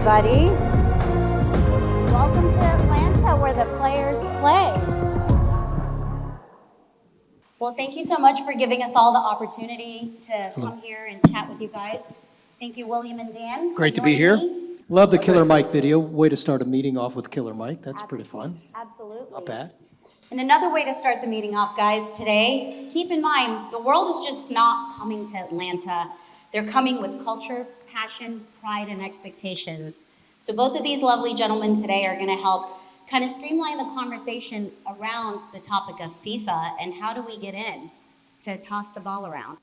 everybody. Welcome to Atlanta, where the players play. Well, thank you so much for giving us all the opportunity to come here and chat with you guys. Thank you, William and Dan. Great to be here. Love the Killer Mike video. Way to start a meeting off with Killer Mike. That's pretty fun. Absolutely. Not bad. And another way to start the meeting off, guys, today, keep in mind, the world is just not coming to Atlanta. They're coming with culture, passion, pride, and expectations. So both of these lovely gentlemen today are going to help kind of streamline the conversation around the topic of FIFA and how do we get in to toss the ball around.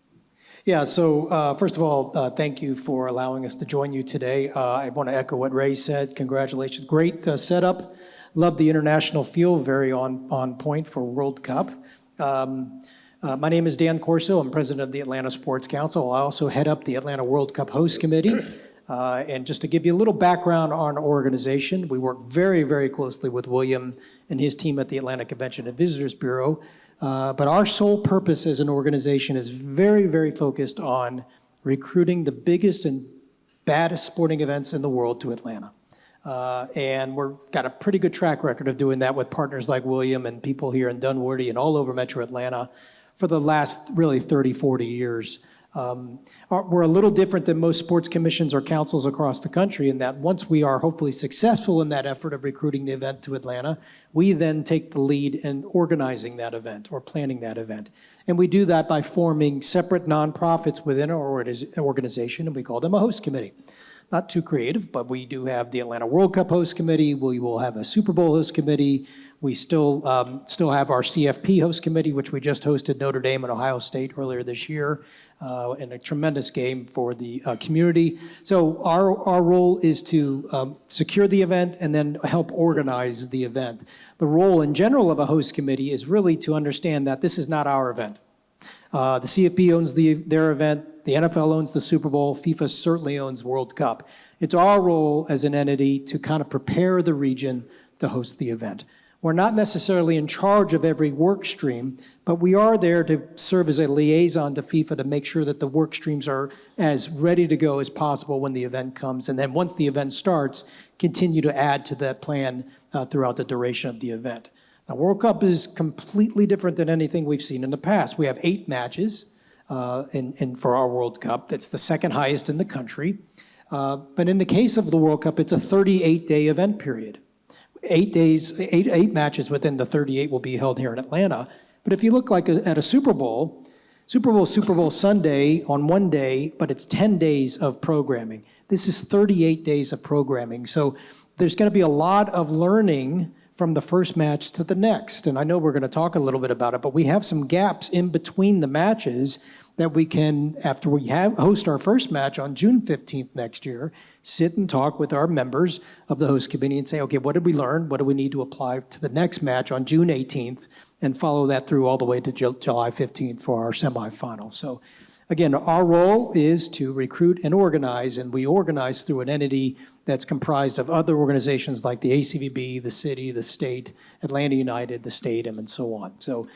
Yeah, so first of all, thank you for allowing us to join you today. I want to echo what Ray said. Congratulations. Great setup. Love the international feel, very on point for World Cup. My name is Dan Corso. I'm president of the Atlanta Sports Council. I also head up the Atlanta World Cup host committee. And just to give you a little background on our organization, we work very, very closely with William and his team at the Atlanta Convention and Visitors Bureau. But our sole purpose as an organization is very, very focused on recruiting the biggest and baddest sporting events in the world to Atlanta. And we've got a pretty good track record of doing that with partners like William and people here in Dunwoody and all over Metro Atlanta for the last really 30, 40 years. We're a little different than most sports commissions or councils across the country in that once we are hopefully successful in that effort of recruiting the event to Atlanta, we then take the lead in organizing that event or planning that event. And we do that by forming separate nonprofits within our organization, and we call them a host committee. Not too creative, but we do have the Atlanta World Cup host committee. We will have a Super Bowl host committee. We still have our CFP host committee, which we just hosted Notre Dame and Ohio State earlier this year, in a tremendous game for the community. So our role is to secure the event and then help organize the event. The role in general of a host committee is really to understand that this is not our event. The CFP owns their event. The NFL owns the Super Bowl. FIFA certainly owns World Cup. It's our role as an entity to kind of prepare the region to host the event. We're not necessarily in charge of every work stream, but we are there to serve as a liaison to FIFA to make sure that the work streams are as ready to go as possible when the event comes. And then once the event starts, continue to add to that plan throughout the duration of the event. Now, World Cup is completely different than anything we've seen in the past. We have 8 matches for our World Cup. That's the second highest in the country. But in the case of the World Cup, it's a 38-day event period. 8 days, eight matches within the 38 will be held here in Atlanta. But if you look like at a Super Bowl Sunday on one day, but it's 10 days of programming. This is 38 days of programming. So there's going to be a lot of learning from the first match to the next. And I know we're going to talk a little bit about it, but we have some gaps in between the matches that we can, after we host our first match on June 15th next year, sit and talk with our members of the host committee and say, okay, what did we learn? What do we need to apply to the next match on June 18th? And follow that through all the way to July 15th for our semifinal. So again, our role is to recruit and organize, and we organize through an entity that's comprised of other organizations like the ACVB, the city, the state, Atlanta United, the stadium, and so on. So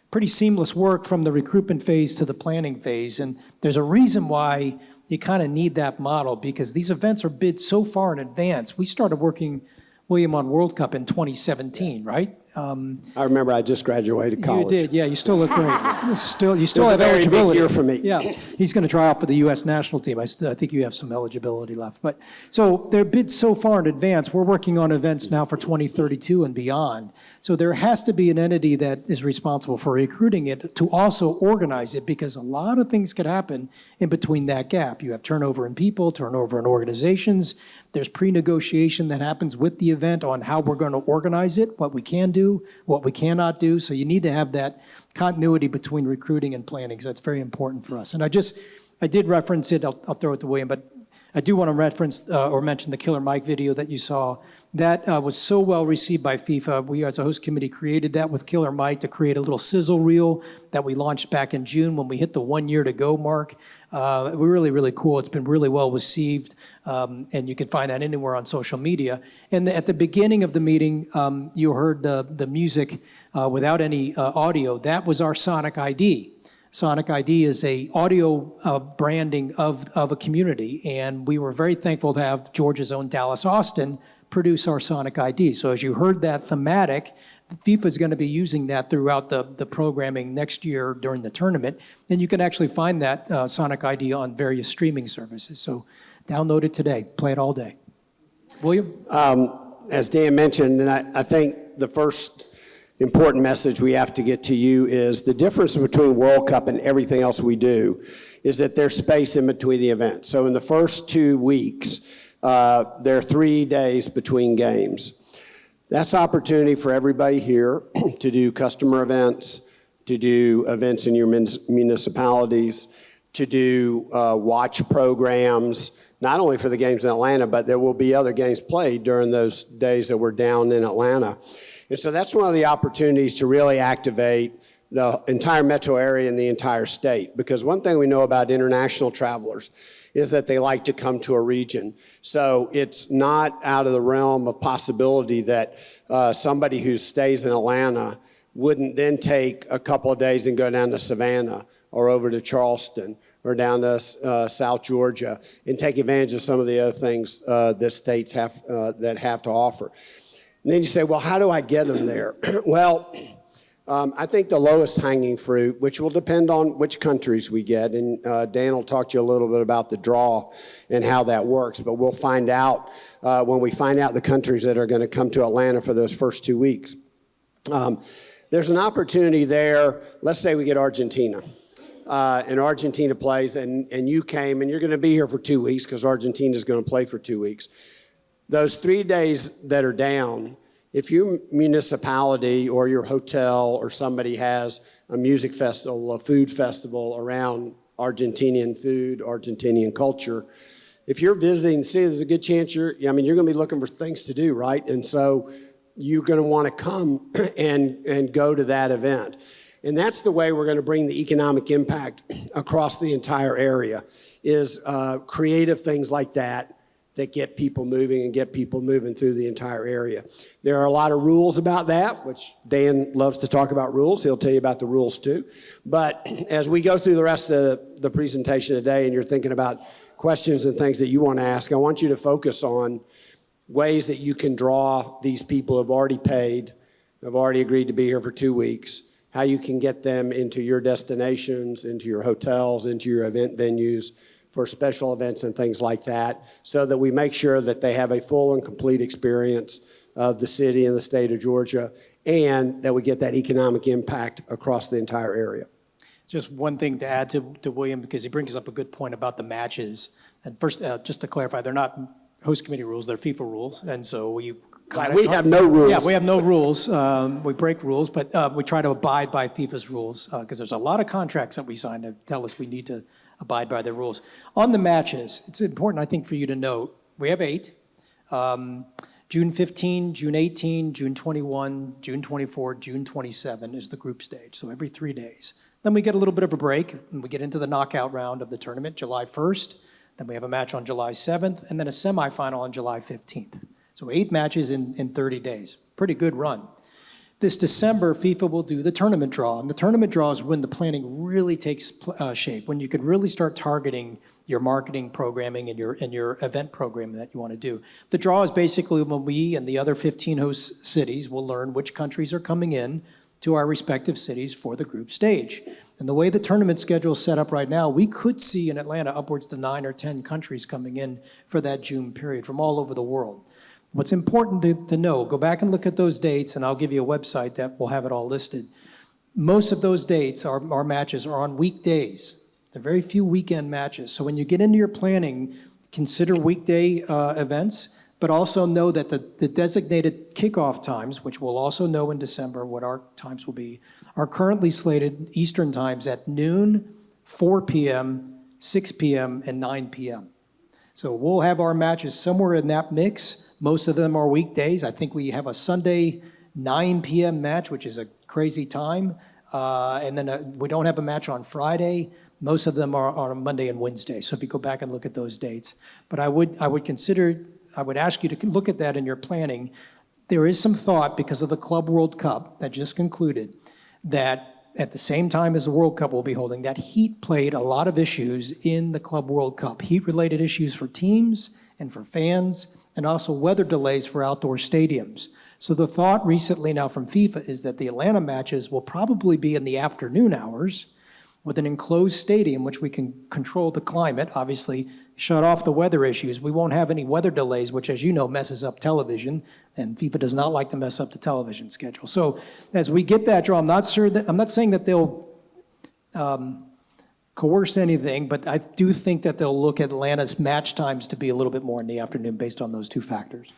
pretty seamless work from the recruitment phase to the planning phase. And there's a reason why you kind of need that model, because these events are bid so far in advance. We started working, William, on World Cup in 2017, right? I remember I just graduated college. You did, yeah. You still look great. You still It was have a very eligibility. big year for me. Yeah, he's going to try out for the U.S. national team. I think you have some eligibility left. But so they're bid so far in advance. We're working on events now for 2032 and beyond. So there has to be an entity that is responsible for recruiting it to also organize it, because a lot of things could happen in between that gap. You have turnover in people, turnover in organizations. There's pre-negotiation that happens with the event on how we're going to organize it, what we can do, what we cannot do. So you need to have that continuity between recruiting and planning. So it's very important for us. And I did reference it. I'll throw it to William, but I do want to reference or mention the Killer Mike video that you saw. That was so well received by FIFA. We as a host committee created that with Killer Mike to create a little sizzle reel that we launched back in June when we hit the 1 year to go mark. We're really, really cool. It's been really well received. And you can find that anywhere on social media. And at the beginning of the meeting, you heard the music without any audio. That was our Sonic ID. Sonic ID is a audio branding of a community, and we were very thankful to have Georgia's own Dallas Austin produce our Sonic ID. So as you heard that thematic, FIFA is going to be using that throughout the programming next year during the tournament, and you can actually find that Sonic ID on various streaming services. So download it today, play it all day. William? As Dan mentioned, and I think the first important message we have to get to you is the difference between World Cup and everything else we do is that there's space in between the events. So in the first 2 weeks, there are 3 days between games. That's opportunity for everybody here to do customer events, to do events in your municipalities, to do watch programs, not only for the games in Atlanta, but there will be other games played during those days that we're down in Atlanta. And so that's one of the opportunities to really activate the entire metro area and the entire state. Because one thing we know about international travelers is that they like to come to a region. So it's not out of the realm of possibility that somebody who stays in Atlanta wouldn't then take a couple of days and go down to Savannah or over to Charleston or down to South Georgia and take advantage of some of the other things that states have to offer. And then you say, well, how do I get them there? Well, I think the lowest hanging fruit, which will depend on which countries we get, and Dan will talk to you a little bit about the draw and how that works, but we'll find out when we find out the countries that are going to come to Atlanta for those first 2 weeks. There's an opportunity there. Let's say we get Argentina. And Argentina plays, and you came, and you're going to be here for 2 weeks because Argentina is going to play for 2 weeks. Those 3 days that are down, if your municipality or your hotel or somebody has a music festival, a food festival around Argentinian food, Argentinian culture, if you're visiting the city, there's a good chance you're going to be looking for things to do, right? And so you're going to want to come and go to that event. And that's the way we're going to bring the economic impact across the entire area, is creative things like that get people moving and get people moving through the entire area. There are a lot of rules about that, which Dan loves to talk about rules. He'll tell you about the rules too. But as we go through the rest of the presentation today and you're thinking about questions and things that you want to ask, I want you to focus on ways that you can draw these people who have already paid, have already agreed to be here for 2 weeks, how you can get them into your destinations, into your hotels, into your event venues for special events and things like that, so that we make sure that they have a full and complete experience of the city and the state of Georgia, and that we get that economic impact across the entire area. Just one thing to add to William, because he brings up a good point about the matches. And first, just to clarify, they're not host committee rules, they're FIFA rules, and so we have no rules. Yeah, we have no rules. We break rules, but we try to abide by FIFA's rules because there's a lot of contracts that we sign that tell us we need to abide by the rules. On the matches, it's important, I think, for you to note, we have 8. June 15, June 18, June 21, June 24, June 27 is the group stage, so every 3 days. Then we get a little bit of a break, and we get into the knockout round of the tournament, July 1st. Then we have a match on July 7th, and then a semifinal on July 15th. So 8 matches in 30 days. Pretty good run. This December, FIFA will do the tournament draw, and the tournament draw is when the planning really takes shape, when you can really start targeting your marketing programming and your event programming that you want to do. The draw is basically when we and the other 15 host cities will learn which countries are coming in to our respective cities for the group stage. And the way the tournament schedule is set up right now, we could see in Atlanta upwards to 9 or 10 countries coming in for that June period from all over the world. What's important to know, go back and look at those dates, and I'll give you a website that will have it all listed. Most of those dates, our matches, are on weekdays. There are very few weekend matches. So when you get into your planning, consider weekday events, but also know that the designated kickoff times, which we'll also know in December what our times will be, are currently slated Eastern times at noon, 4 p.m., 6 p.m., and 9 p.m. So we'll have our matches somewhere in that mix. Most of them are weekdays. I think we have a Sunday 9 p.m. match, which is a crazy time. And then we don't have a match on Friday. Most of them are on Monday and Wednesday. So if you go back and look at those dates. But I would ask you to look at that in your planning. There is some thought because of the Club World Cup that just concluded that at the same time as the World Cup will be holding, that heat played a lot of issues in the Club World Cup. Heat-related issues for teams and for fans, and also weather delays for outdoor stadiums. So the thought recently now from FIFA is that the Atlanta matches will probably be in the afternoon hours with an enclosed stadium, which we can control the climate, obviously shut off the weather issues. We won't have any weather delays, which, as you know, messes up television, and FIFA does not like to mess up the television schedule. So as we get that draw, I'm not saying that they'll coerce anything, but I do think that they'll look at Atlanta's match times to be a little bit more in the afternoon based on those two factors.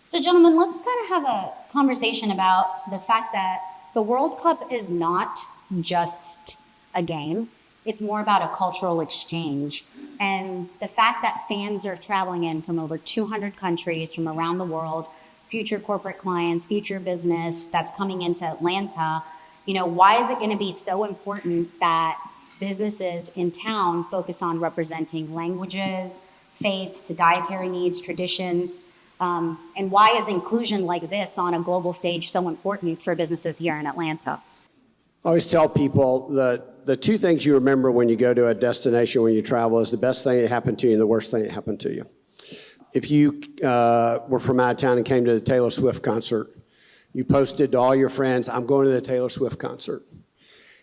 So gentlemen, let's kind of have a conversation about the fact that the World Cup is not just a game. It's more about a cultural exchange. And the fact that fans are traveling in from over 200 countries from around the world, future corporate clients, future business that's coming into Atlanta, why is it going to be so important that businesses in town focus on representing languages, faiths, dietary needs, traditions? And why is inclusion like this on a global stage so important for businesses here in Atlanta? I always tell people the two things you remember when you go to a destination, when you travel, is the best thing that happened to you and the worst thing that happened to you. If you were from out of town and came to the Taylor Swift concert, you posted to all your friends, "I'm going to the Taylor Swift concert."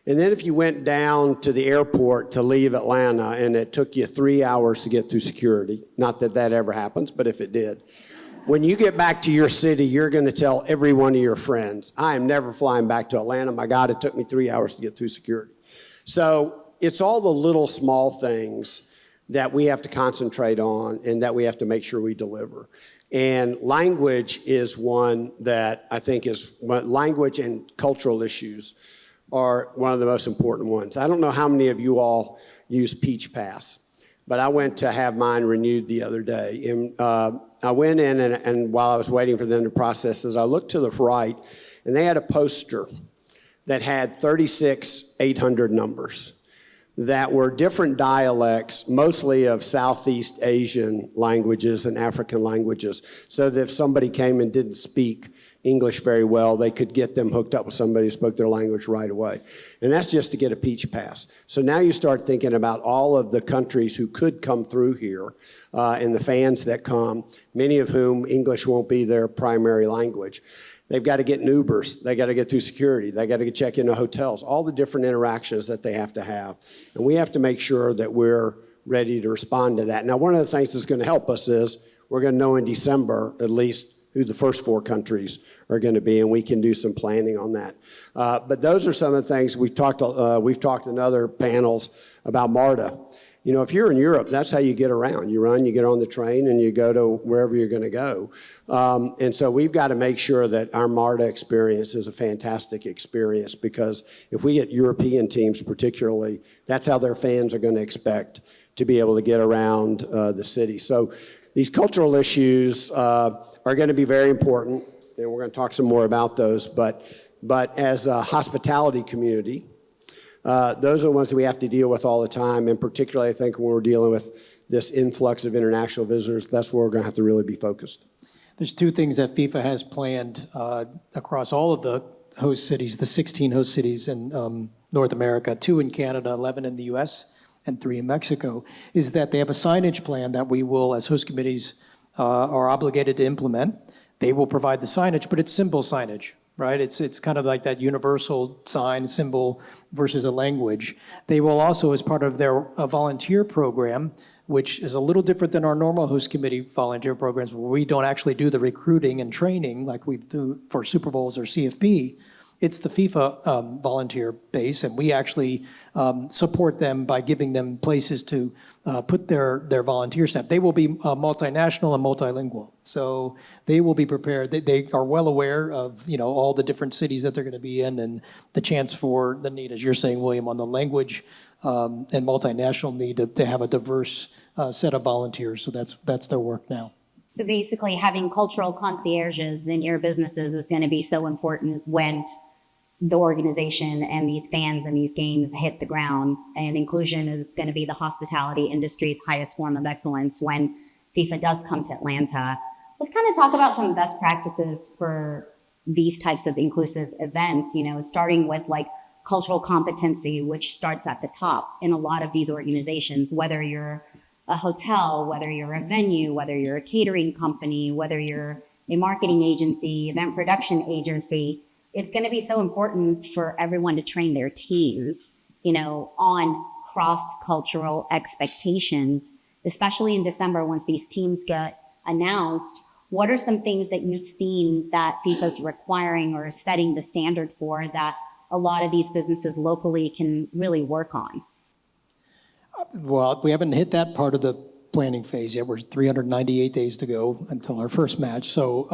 And then if you went down to the airport to leave Atlanta and it took you 3 hours to get through security, not that that ever happens, but if it did, when you get back to your city, you're going to tell every one of your friends, "I am never flying back to Atlanta. My God, it took me 3 hours to get through security." So it's all the little small things that we have to concentrate on and that we have to make sure we deliver. And language is one that I think language and cultural issues are one of the most important ones. I don't know how many of you all use Peach Pass, but I went to have mine renewed the other day. And I went in and while I was waiting for them to process this, I looked to the right and they had a poster that had 36 800 numbers that were different dialects, mostly of Southeast Asian languages and African languages, so that if somebody came and didn't speak English very well, they could get them hooked up with somebody who spoke their language right away. And that's just to get a Peach Pass. So now you start thinking about all of the countries who could come through here and the fans that come, many of whom English won't be their primary language. They've got to get in Ubers. They got to get through security. They got to check into hotels, all the different interactions that they have to have. And we have to make sure that we're ready to respond to that. Now, one of the things that's going to help us is we're going to know in December at least who the first 4 countries are going to be, and we can do some planning on that. But those are some of the things we've talked in other panels about MARTA. If you're in Europe, that's how you get around. You get on the train, and you go to wherever you're going to go. And so we've got to make sure that our MARTA experience is a fantastic experience, because if we get European teams particularly, that's how their fans are going to expect to be able to get around the city. So these cultural issues are going to be very important, and we're going to talk some more about those. But as a hospitality community, those are the ones that we have to deal with all the time, and particularly I think when we're dealing with this influx of international visitors, that's where we're going to have to really be focused. There's 2 things that FIFA has planned across all of the host cities, the 16 host cities in North America, 2 in Canada, 11 in the US, and 3 in Mexico, is that they have a signage plan that we will, as host committees, are obligated to implement. They will provide the signage, but it's symbol signage, right? It's kind of like that universal sign symbol versus a language. They will also, as part of their volunteer program, which is a little different than our normal host committee volunteer programs, where we don't actually do the recruiting and training like we do for Super Bowls or CFP. It's the FIFA volunteer base, and we actually support them by giving them places to put their volunteer staff. They will be multinational and multilingual, so they will be prepared. They are well aware of all the different cities that they're going to be in, and the chance for the need, as you're saying, William, on the language and multinational need to have a diverse set of volunteers. So that's their work now. So basically, having cultural concierges in your businesses is going to be so important when the organization and these fans and these games hit the ground. And inclusion is going to be the hospitality industry's highest form of excellence when FIFA does come to Atlanta. Let's kind of talk about some best practices for these types of inclusive events, starting with like cultural competency, which starts at the top in a lot of these organizations, whether you're a hotel, whether you're a venue, whether you're a catering company, whether you're a marketing agency, event production agency. It's going to be so important for everyone to train their teams, on cross-cultural expectations, especially in December once these teams get announced. What are some things that you've seen that FIFA's requiring or setting the standard for that a lot of these businesses locally can really work on? Well, we haven't hit that part of the planning phase yet. We're 398 days to go until our first match. So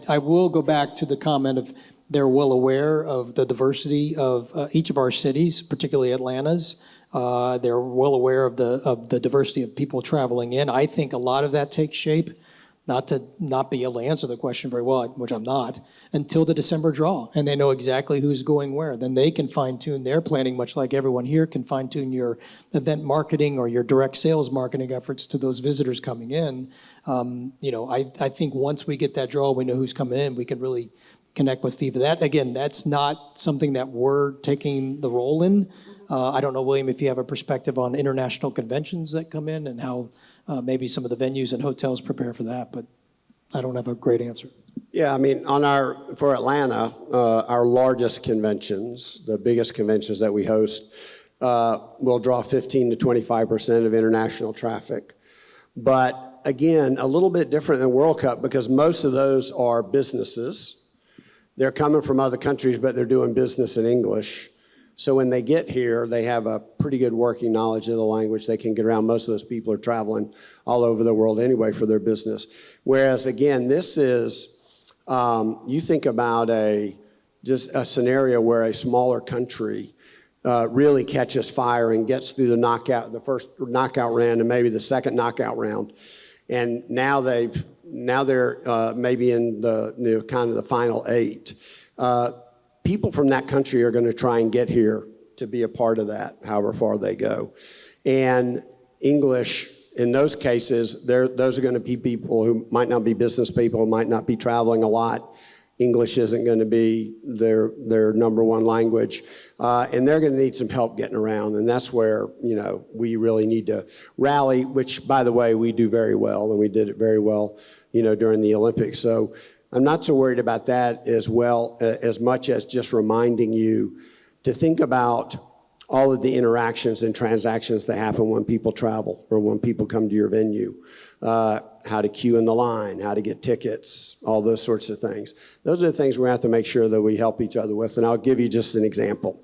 I will go back to the comment of they're well aware of the diversity of each of our cities, particularly Atlanta's. They're well aware of the diversity of people traveling in. I think a lot of that takes shape, not to not be able to answer the question very well, which I'm not, until the December draw. And they know exactly who's going where. Then they can fine tune their planning, much like everyone here can fine tune your event marketing or your direct sales marketing efforts to those visitors coming in. I think once we get that draw, we know who's coming in, we can really connect with FIFA. That, again, that's not something that we're taking the role in. I don't know, William, if you have a perspective on international conventions that come in and how maybe some of the venues and hotels prepare for that, but I don't have a great answer. Yeah, I mean, for Atlanta, our largest conventions, the biggest conventions that we host, will draw 15 to 25% of international traffic. But again, a little bit different than World Cup because most of those are businesses. They're coming from other countries, but they're doing business in English. So when they get here, they have a pretty good working knowledge of the language. They can get around. Most of those people are traveling all over the world anyway for their business. Whereas, again, this is, you think about just a scenario where a smaller country really catches fire and gets through the first knockout round and maybe the second knockout round. And now they're maybe in the kind of the final 8. People from that country are going to try and get here to be a part of that, however far they go. And English, in those cases, those are going to be people who might not be business people, might not be traveling a lot. English isn't going to be their number one language. And they're going to need some help getting around. And that's where, we really need to rally, which, by the way, we do very well. And we did it very well, during the Olympics. So I'm not so worried about that as well, as much as just reminding you to think about all of the interactions and transactions that happen when people travel or when people come to your venue. How to queue in the line, how to get tickets, all those sorts of things. Those are the things we have to make sure that we help each other with. And I'll give you just an example.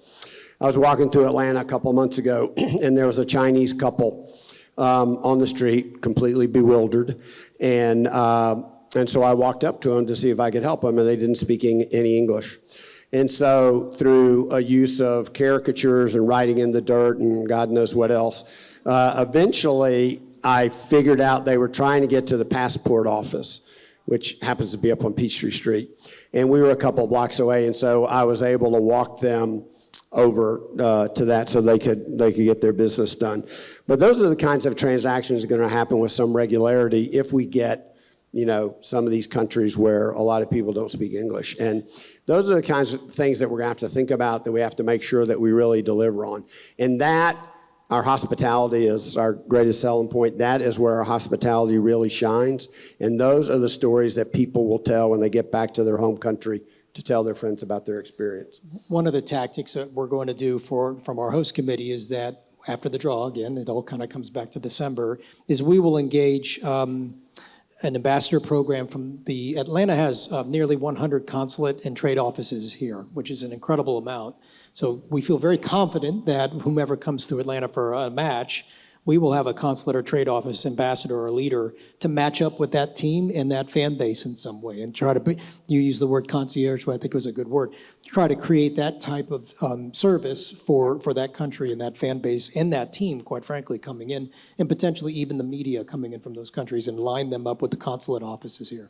I was walking through Atlanta a couple months ago, and there was a Chinese couple on the street, completely bewildered. And so I walked up to them to see if I could help them, and they didn't speak any English. And so through a use of caricatures and writing in the dirt and God knows what else, eventually I figured out they were trying to get to the passport office, which happens to be up on Peachtree Street. And we were a couple of blocks away, and so I was able to walk them over to that so they could get their business done. But those are the kinds of transactions that are going to happen with some regularity if we get some of these countries where a lot of people don't speak English. And those are the kinds of things that we're going to have to think about, that we have to make sure that we really deliver on. And that, our hospitality is our greatest selling point. That is where our hospitality really shines. And those are the stories that people will tell when they get back to their home country to tell their friends about their experience. One of the tactics that we're going to do from our host committee is that after the draw, again, it all kind of comes back to December, is we will engage an ambassador program from Atlanta has nearly 100 consulate and trade offices here, which is an incredible amount. So we feel very confident that whomever comes through Atlanta for a match, we will have a consulate or trade office ambassador or leader to match up with that team and that fan base in some way and try to, you use the word concierge, which I think was a good word, try to create that type of service for that country and that fan base and that team, quite frankly, coming in, and potentially even the media coming in from those countries and line them up with the consulate offices here.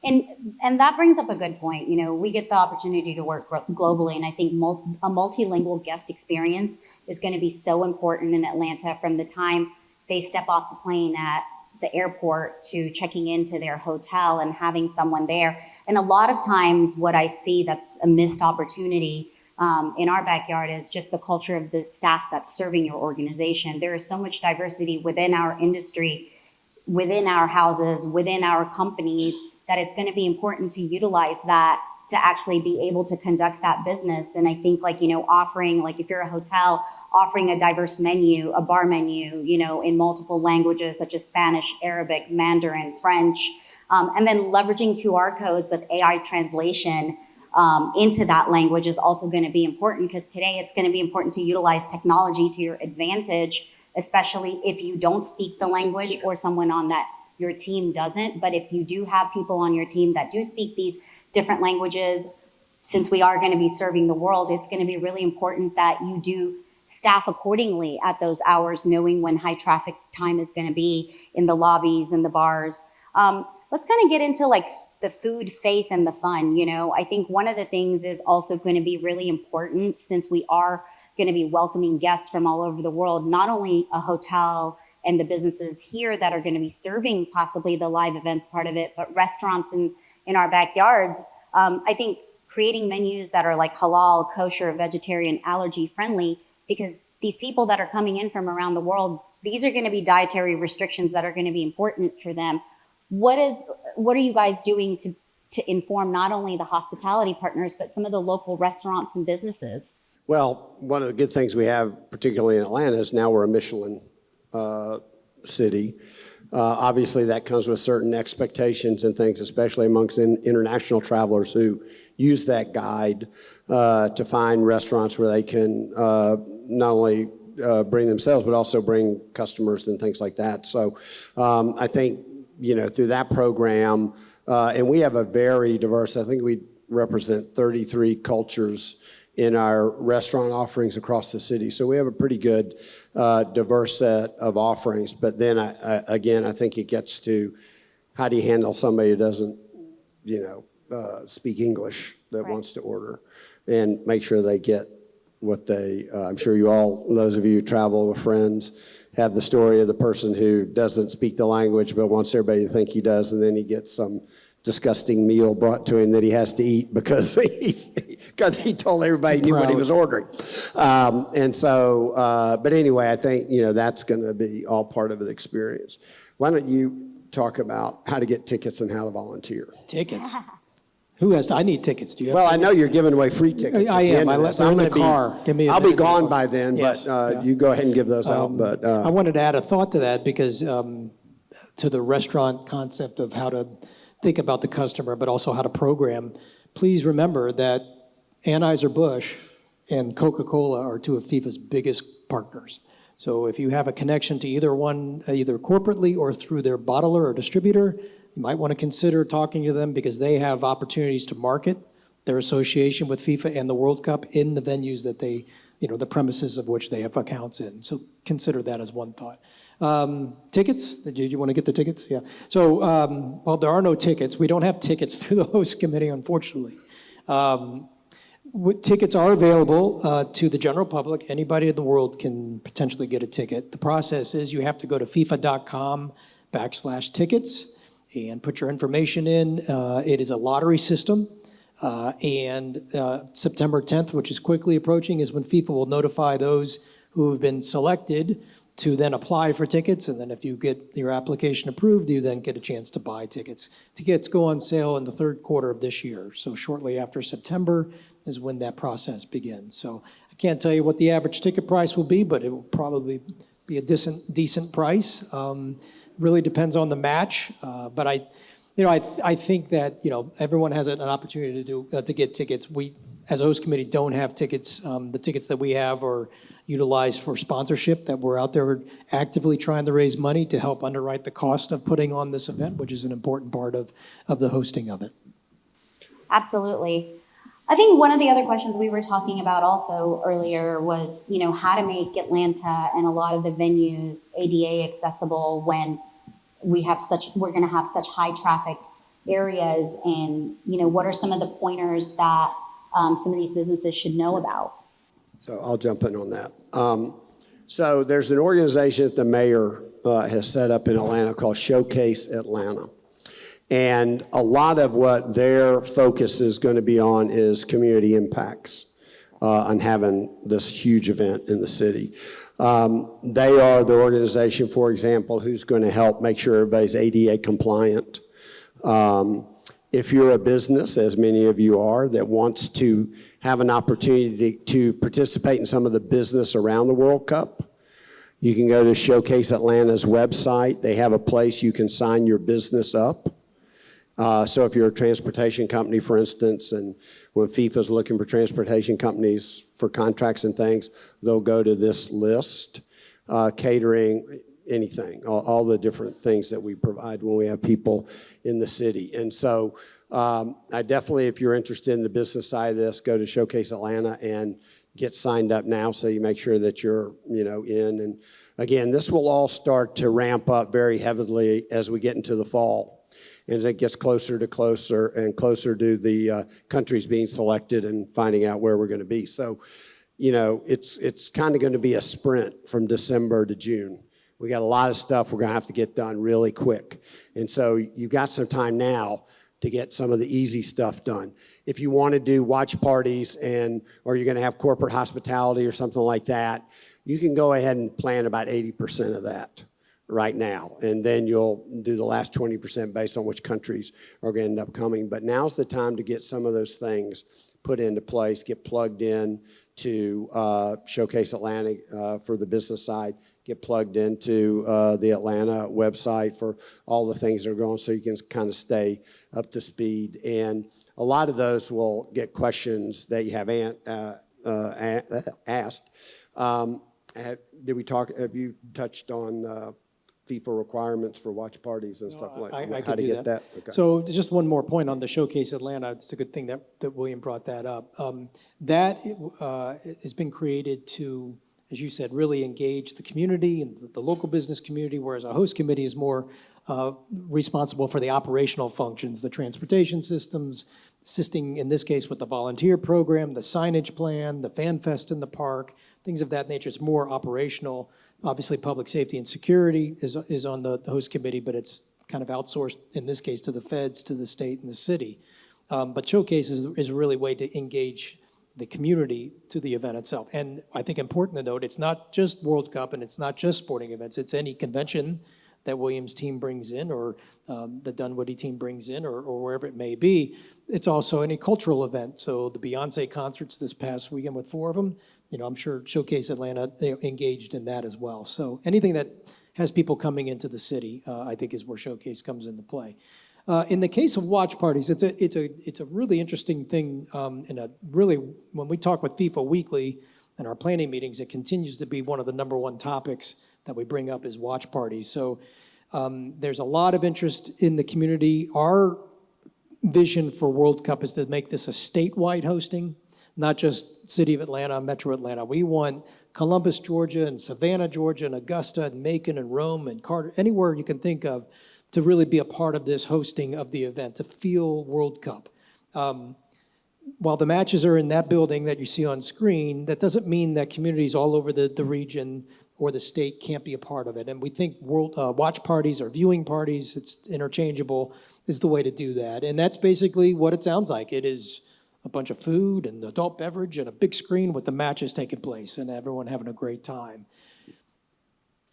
And that brings up a good point. We get the opportunity to work globally, and I think a multilingual guest experience is going to be so important in Atlanta from the time they step off the plane at the airport to checking into their hotel and having someone there. And a lot of times what I see that's a missed opportunity in our backyard is just the culture of the staff that's serving your organization. There is so much diversity within our industry, within our houses, within our companies, that it's going to be important to utilize that to actually be able to conduct that business. And I think offering, if you're a hotel, offering a diverse menu, a bar menu, in multiple languages such as Spanish, Arabic, Mandarin, French, and then leveraging QR codes with AI translation into that language is also going to be important, because today it's going to be important to utilize technology to your advantage, especially if you don't speak the language or someone on that your team doesn't. But if you do have people on your team that do speak these different languages, since we are going to be serving the world, it's going to be really important that you do staff accordingly at those hours, knowing when high traffic time is going to be in the lobbies and the bars. Let's kind of get into the food, faith, and the fun. I think one of the things is also going to be really important, since we are going to be welcoming guests from all over the world, not only a hotel and the businesses here that are going to be serving possibly the live events part of it, but restaurants in our backyards. I think creating menus that are halal, kosher, vegetarian, allergy friendly, because these people that are coming in from around the world, these are going to be dietary restrictions that are going to be important for them. What are you guys doing to inform not only the hospitality partners, but some of the local restaurants and businesses? Well, one of the good things we have, particularly in Atlanta, is now we're a Michelin city. Obviously, that comes with certain expectations and things, especially amongst international travelers who use that guide to find restaurants where they can not only bring themselves, but also bring customers and things like that. So I think, through that program, and we have a very diverse, I think we represent 33 cultures in our restaurant offerings across the city. So we have a pretty good diverse set of offerings. But then again, I think it gets to how do you handle somebody who doesn't, speak English that Right. wants to order, and make sure they get what they, I'm sure you all, those of you who travel with friends, have the story of the person who doesn't speak the language but wants everybody to think he does, and then he gets some disgusting meal brought to him that he has to eat because he told everybody he knew what he was ordering. But anyway, I think, that's going to be all part of the experience. Why don't you talk about how to get tickets and how to volunteer? Tickets? Who has, I need tickets. Do you have Well, I tickets? know you're giving away free tickets. I am. I left them in the car. Give me a I'll be minute. gone by then, Yes, but yeah. you go ahead and give those out. But I wanted to add a thought to that, because to the restaurant concept of how to think about the customer, but also how to program, please remember that Anheuser-Busch and Coca-Cola are two of FIFA's biggest partners. So if you have a connection to either one, either corporately or through their bottler or distributor, you might want to consider talking to them, because they have opportunities to market their association with FIFA and the World Cup in the venues that they, the premises of which they have accounts in. So consider that as one thought. Tickets? Did you want to get the tickets? Yeah. So, well, there are no tickets. We don't have tickets through the host committee, unfortunately. Tickets are available to the general public. Anybody in the world can potentially get a ticket. The process is you have to go to FIFA.com/tickets and put your information in. It is a lottery system. And September 10th, which is quickly approaching, is when FIFA will notify those who have been selected to then apply for tickets. And then if you get your application approved, you then get a chance to buy tickets. Tickets go on sale in the third quarter of this year. So shortly after September is when that process begins. So I can't tell you what the average ticket price will be, but it will probably be a decent price. Really depends on the match. But I think that, everyone has an opportunity to get tickets. We, as a host committee, don't have tickets. The tickets that we have are utilized for sponsorship, that we're out there actively trying to raise money to help underwrite the cost of putting on this event, which is an important part of the hosting of it. Absolutely. I think one of the other questions we were talking about also earlier was, how to make Atlanta and a lot of the venues ADA accessible when we're going to have such high traffic areas, and, what are some of the pointers that some of these businesses should know about? So I'll jump in on that. So there's an organization that the mayor has set up in Atlanta called Showcase Atlanta. And a lot of what their focus is going to be on is community impacts. on having this huge event in the city. They are the organization, for example, who's going to help make sure everybody's ADA compliant. If you're a business, as many of you are, that wants to have an opportunity to participate in some of the business around the World Cup, you can go to Showcase Atlanta's website. They have a place you can sign your business up. So if you're a transportation company, for instance, and when FIFA's looking for transportation companies for contracts and things, they'll go to this list, catering, anything, all the different things that we provide when we have people in the city. And so I definitely, if you're interested in the business side of this, go to Showcase Atlanta and get signed up now so you make sure that you're, in. And again, this will all start to ramp up very heavily as we get into the fall. As it gets closer to the countries being selected and finding out where we're going to be. So, it's kind of going to be a sprint from December to June. We got a lot of stuff we're going to have to get done really quick. And so you've got some time now to get some of the easy stuff done. If you want to do watch parties or you're going to have corporate hospitality or something like that, you can go ahead and plan about 80% of that right now. And then you'll do the last 20% based on which countries are going to end up coming. But now's the time to get some of those things put into place, get plugged in to Showcase Atlanta for the business side, get plugged into the Atlanta website for all the things that are going so you can kind of stay up to speed. And a lot of those will get questions that you have asked. Have you touched on FIFA requirements for watch parties and stuff like that? I How could to do get that. Okay. So just one more point on the Showcase Atlanta. It's a good thing that William brought that up. That has been created to, as you said, really engage the community and the local business community, whereas a host committee is more responsible for the operational functions, the transportation systems, assisting in this case with the volunteer program, the signage plan, the fan fest in the park, things of that nature. It's more operational. Obviously, public safety and security is on the host committee, but it's kind of outsourced, in this case, to the feds, to the state, and the city. But Showcase is really a way to engage the community to the event itself. And I think important to note, it's not just World Cup and it's not just sporting events. It's any convention that Williams' team brings in or the Dunwoody team brings in or wherever it may be. It's also any cultural event. So the Beyonce concerts this past weekend with 4 of them, I'm sure Showcase Atlanta, they engaged in that as well. So anything that has people coming into the city, I think is where Showcase comes into play. In the case of watch parties, it's a really interesting thing, when we talk with FIFA Weekly and our planning meetings, it continues to be one of the number one topics that we bring up is watch parties. So there's a lot of interest in the community. Our vision for World Cup is to make this a statewide hosting, not just City of Atlanta, Metro Atlanta. We want Columbus, Georgia, and Savannah, Georgia, and Augusta, and Macon, and Rome, and Carter, anywhere you can think of, to really be a part of this hosting of the event, to feel World Cup. While the matches are in that building that you see on screen, that doesn't mean that communities all over the region or the state can't be a part of it. And we think watch parties or viewing parties, it's interchangeable, is the way to do that. And that's basically what it sounds like. It is a bunch of food and adult beverage and a big screen with the matches taking place and everyone having a great time.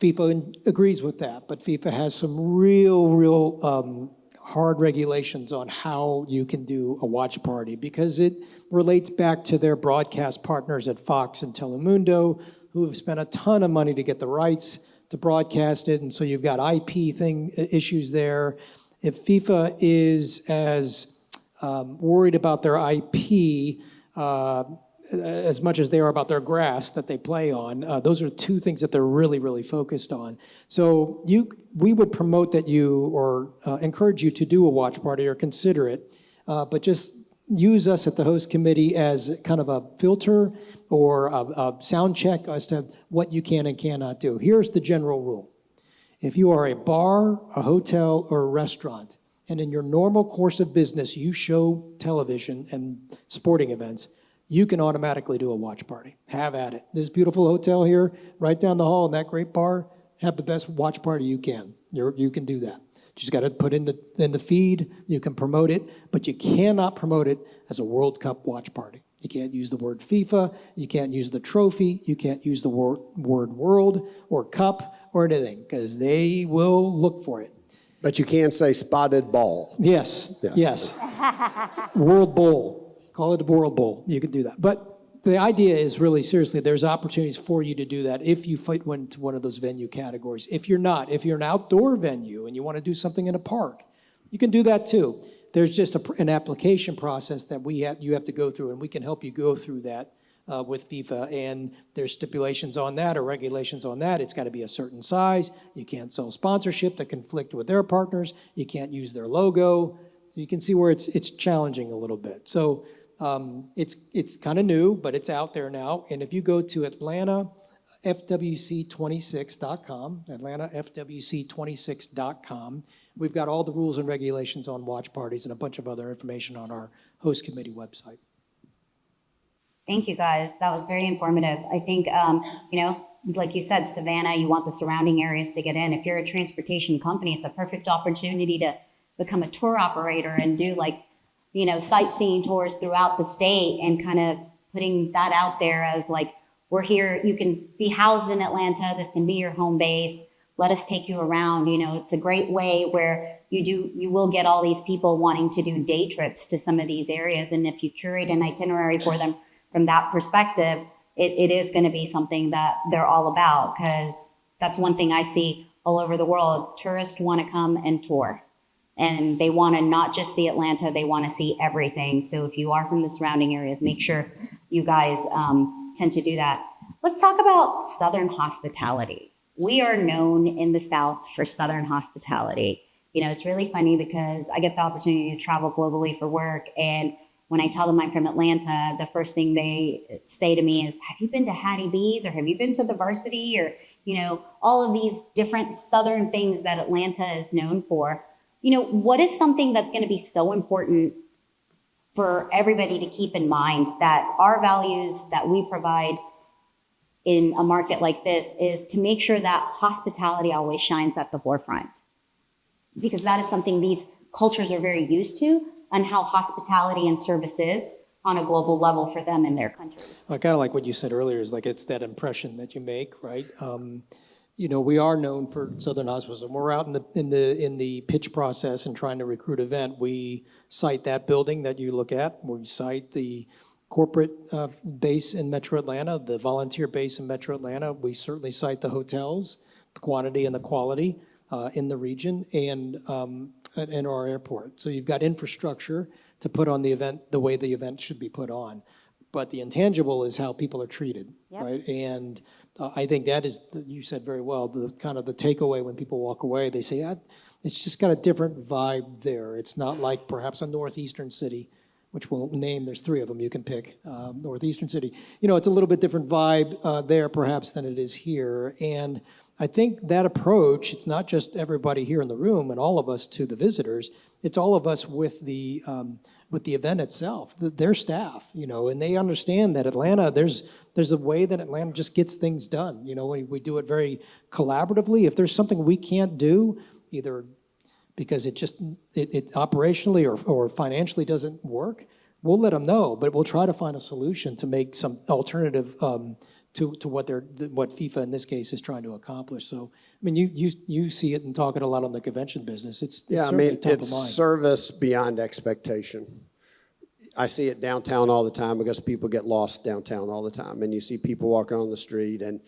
FIFA agrees with that, but FIFA has some real hard regulations on how you can do a watch party because it relates back to their broadcast partners at Fox and Telemundo, who have spent a ton of money to get the rights to broadcast it, and so you've got IP issues there. If FIFA is as worried about their IP as much as they are about their grass that they play on, those are two things that they're really, really focused on. So we would promote that or encourage you to do a watch party or consider it, but just use us at the host committee as kind of a filter or a sound check as to what you can and cannot do. Here's the general rule. If you are a bar, a hotel, or a restaurant, and in your normal course of business you show television and sporting events, you can automatically do a watch party. Have at it. This beautiful hotel here, right down the hall in that great bar, have the best watch party you can. You can do that. You just got to put in the feed. You can promote it, but you cannot promote it as a World Cup watch party. You can't use the word FIFA. You can't use the trophy. You can't use the word world or cup or anything, because they will look for it. But you can say spotted ball. Yes, Yes. yes. World Bowl. Call it a World Bowl. You can do that. But the idea is really, seriously, there's opportunities for you to do that if you fit into one of those venue categories. If you're not, if you're an outdoor venue and you want to do something in a park, you can do that too. There's just an application process that you have to go through, and we can help you go through that with FIFA. And there's stipulations on that or regulations on that. It's got to be a certain size. You can't sell sponsorship that conflict with their partners. You can't use their logo. So you can see where it's challenging a little bit. So it's kind of new, but it's out there now. And if you go to AtlantaFWC26.com, AtlantaFWC26.com, we've got all the rules and regulations on watch parties and a bunch of other information on our host committee website. Thank you, guys. That was very informative. I think, like you said, Savannah, you want the surrounding areas to get in. If you're a transportation company, it's a perfect opportunity to become a tour operator and do sightseeing tours throughout the state, and kind of putting that out there as we're here, you can be housed in Atlanta, this can be your home base, let us take you around. It's a great way where you will get all these people wanting to do day trips to some of these areas. And if you curate an itinerary for them from that perspective, it is going to be something that they're all about, because that's one thing I see all over the world. Tourists want to come and tour. And they want to not just see Atlanta, they want to see everything. So if you are from the surrounding areas, make sure you guys tend to do that. Let's talk about Southern hospitality. We are known in the South for Southern hospitality. It's really funny because I get the opportunity to travel globally for work. And when I tell them I'm from Atlanta, the first thing they say to me is, have you been to Hattie B's, or have you been to the Varsity, or, all of these different Southern things that Atlanta is known for. What is something that's going to be so important for everybody to keep in mind, that our values that we provide in a market like this is to make sure that hospitality always shines at the forefront? Because that is something these cultures are very used to, and how hospitality and service is on a global level for them in their countries. I kind of like what you said earlier, is it's that impression that you make, right? We are known for Southern hospitality. When we're out in the pitch process and trying to recruit an event, we cite that building that you look at. We cite the corporate base in Metro Atlanta, the volunteer base in Metro Atlanta. We certainly cite the hotels, the quantity and the quality in the region, and our airport. So you've got infrastructure to put on the event the way the event should be put on. But the intangible is how people are treated, right? And I think that is, you said very well, the kind of the takeaway when people walk away. They say, it's just got a different vibe there. It's not like perhaps a northeastern city, which we'll name. There's 3 of them you can pick. Northeastern city. It's a little bit different vibe there perhaps than it is here. And I think that approach, it's not just everybody here in the room and all of us to the visitors. It's all of us with the event itself, their staff, and they understand that Atlanta, there's a way that Atlanta just gets things done. We do it very collaboratively. If there's something we can't do, either because it operationally or financially doesn't work, we'll let them know, but we'll try to find a solution to make some alternative to what FIFA in this case is trying to accomplish. So, you see it and talk it a lot on the convention business. It's certainly top of mind. It's service beyond expectation. I see it downtown all the time because people get lost downtown all the time, and you see people walking on the street, and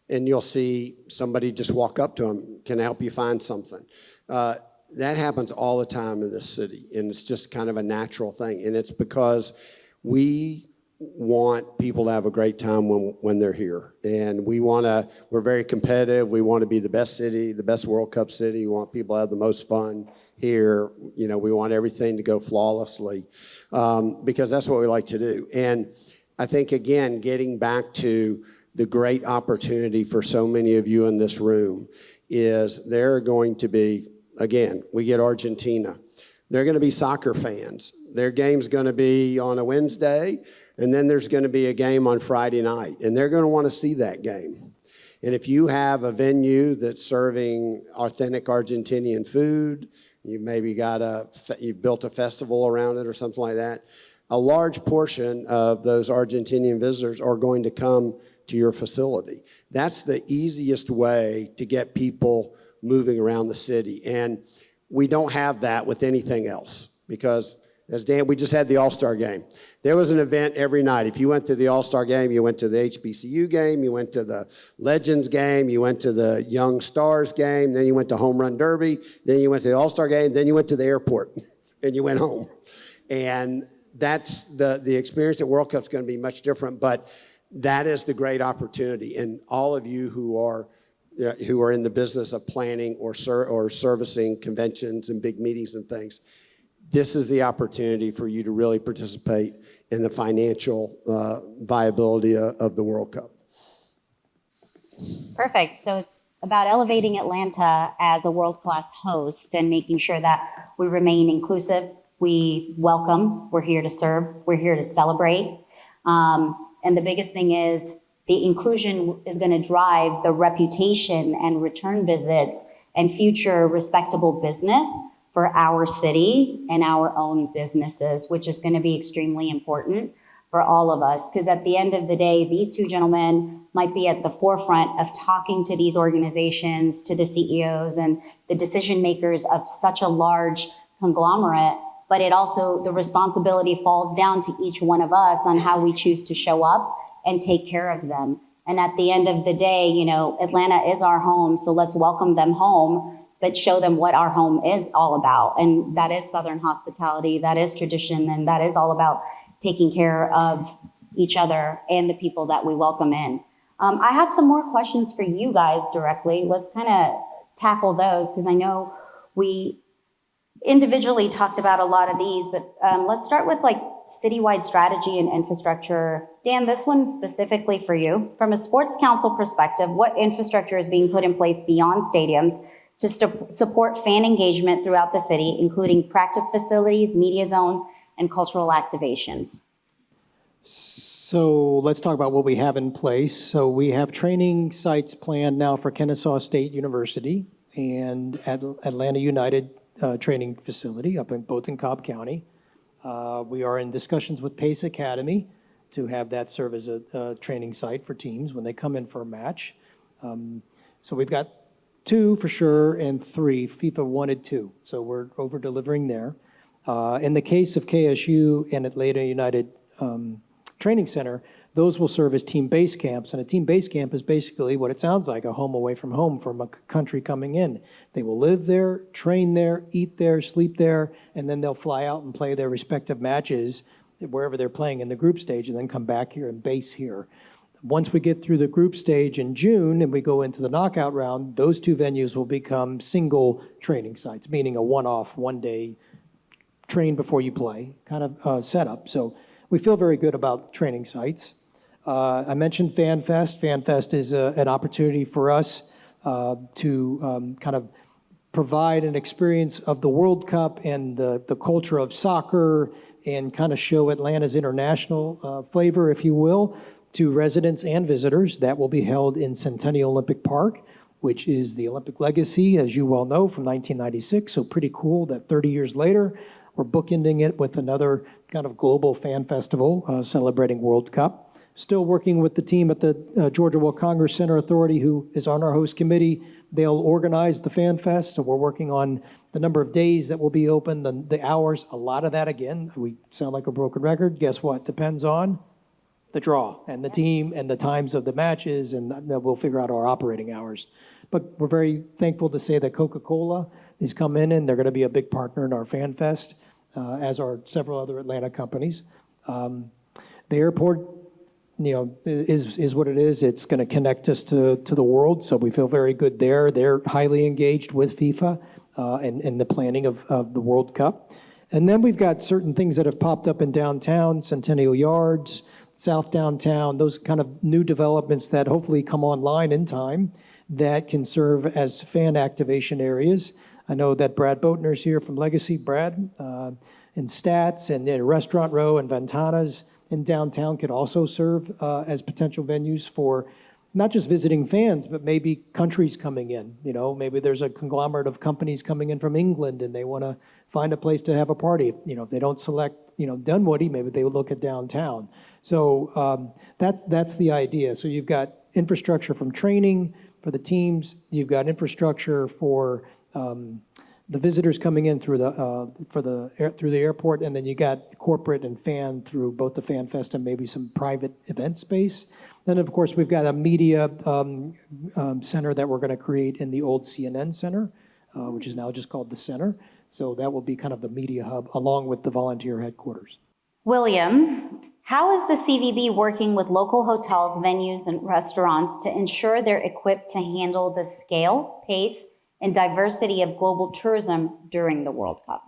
you'll see somebody just walk up to them, can I help you find something? That happens all the time in this city, and it's just kind of a natural thing, and it's because we want people to have a great time when they're here. And we're very competitive. We want to be the best city, the best World Cup city. We want people to have the most fun here. We want everything to go flawlessly because that's what we like to do. And I think, again, getting back to the great opportunity for so many of you in this room is there are going to be, again, we get Argentina. They're going to be soccer fans. Their game's going to be on a Wednesday, and then there's going to be a game on Friday night, and they're going to want to see that game. And if you have a venue that's serving authentic Argentinian food, you maybe you built a festival around it or something like that, a large portion of those Argentinian visitors are going to come to your facility. That's the easiest way to get people moving around the city. And we don't have that with anything else because, as Dan, we just had the All-Star game. There was an event every night. If you went to the All-Star game, you went to the HBCU game, you went to the Legends game, you went to the Young Stars game, then you went to Home Run Derby, then you went to the All-Star game, then you went to the airport, and you went home. And that's the experience at World Cup is going to be much different, but that is the great opportunity. And all of you who are in the business of planning or servicing conventions and big meetings and things, this is the opportunity for you to really participate in the financial viability of the World Cup. Perfect. So it's about elevating Atlanta as a world-class host and making sure that we remain inclusive. We welcome. We're here to serve. We're here to celebrate. And the biggest thing is the inclusion is going to drive the reputation and return visits and future respectable business for our city and our own businesses, which is going to be extremely important for all of us. Because at the end of the day, these two gentlemen might be at the forefront of talking to these organizations, to the CEOs and the decision makers of such a large conglomerate. But it also, the responsibility falls down to each one of us on how we choose to show up and take care of them. And at the end of the day, you know, Atlanta is our home, so let's welcome them home, but show them what our home is all about. And that is Southern hospitality, that is tradition, and that is all about taking care of each other and the people that we welcome in. I have some more questions for you guys directly. Let's kind of tackle those, because I know we individually talked about a lot of these, but let's start with like citywide strategy and infrastructure. Dan, this one's specifically for you. From a sports council perspective, what infrastructure is being put in place beyond stadiums to support fan engagement throughout the city, including practice facilities, media zones, and cultural activations? So let's talk about what we have in place. So we have training sites planned now for Kennesaw State University and Atlanta United training facility up in both in Cobb County. We are in discussions with Pace Academy to have that serve as a training site for teams when they come in for a match. So we've got 2 for sure and 3. FIFA wanted 2, so we're over delivering there. In the case of KSU and Atlanta United Training Center, those will serve as team base camps, and a team base camp is basically what it sounds like, a home away from home from a country coming in. They will live there, train there, eat there, sleep there, and then they'll fly out and play their respective matches wherever they're playing in the group stage and then come back here and base here. Once we get through the group stage in June and we go into the knockout round, those 2 venues will become single training sites, meaning a one-off, one-day train before you play kind of setup. So we feel very good about training sites. I mentioned FanFest. FanFest is an opportunity for us to kind of provide an experience of the World Cup and the culture of soccer and kind of show Atlanta's international flavor, if you will, to residents and visitors. That will be held in Centennial Olympic Park, which is the Olympic legacy, as you well know, from 1996. So pretty cool that 30 years later, we're bookending it with another kind of global fan festival celebrating World Cup. Still working with the team at the Georgia World Congress Center Authority, who is on our host committee. They'll organize the Fan Fest, so we're working on the number of days that will be open, the hours. A lot of that, again, we sound like a broken record. Guess what? Depends on the draw and the team and the times of the matches, and then we'll figure out our operating hours. But we're very thankful to say that Coca-Cola is coming in. They're going to be a big partner in our Fan Fest, as are several other Atlanta companies. The airport, you know, is what it is. It's going to connect us to the world, so we feel very good there. They're highly engaged with FIFA and the planning of the World Cup. And then we've got certain things that have popped up in downtown, Centennial Yards, South Downtown, those kind of new developments that hopefully come online in time that can serve as fan activation areas. I know that Brad Boatner's here from Legacy. Brad, and Stats and Restaurant Row and Ventanas in downtown could also serve as potential venues for not just visiting fans, but maybe countries coming in. You know, maybe there's a conglomerate of companies coming in from England and they want to find a place to have a party. If they don't select, Dunwoody, maybe they would look at downtown. So that's the idea. So you've got infrastructure from training for the teams. You've got infrastructure for the visitors coming in through the airport, and then you got corporate and fan through both the Fan Fest and maybe some private event space. Then, of course, we've got a media center that we're going to create in the old CNN Center, which is now just called the Center. So that will be kind of the media hub along with the volunteer headquarters. William, how is the CVB working with local hotels, venues, and restaurants to ensure they're equipped to handle the scale, pace, and diversity of global tourism during the World Cup?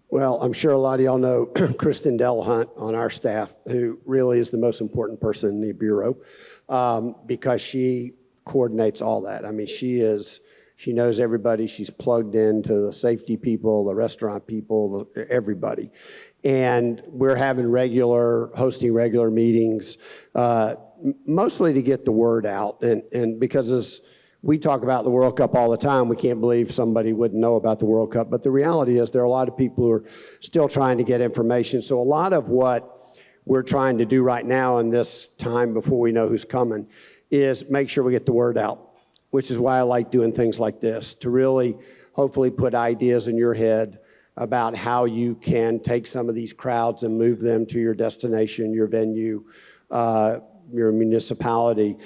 Well, I'm sure a lot of y'all know Kristen Delahunt on our staff, who really is the most important person in the Bureau, because she coordinates all that. I mean, she knows everybody. She's plugged into the safety people, the restaurant people, everybody. And we're hosting regular meetings, mostly to get the word out. And because as we talk about the World Cup all the time, we can't believe somebody wouldn't know about the World Cup. But the reality is there are a lot of people who are still trying to get information. So a lot of what we're trying to do right now in this time before we know who's coming is make sure we get the word out, which is why I like doing things like this, to really hopefully put ideas in your head about how you can take some of these crowds and move them to your destination, your venue, your municipality,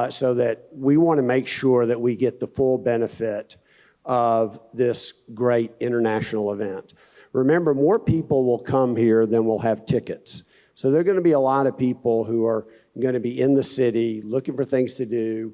so that we want to make sure that we get the full benefit of this great international event. Remember, more people will come here than will have tickets. So there are going to be a lot of people who are going to be in the city looking for things to do,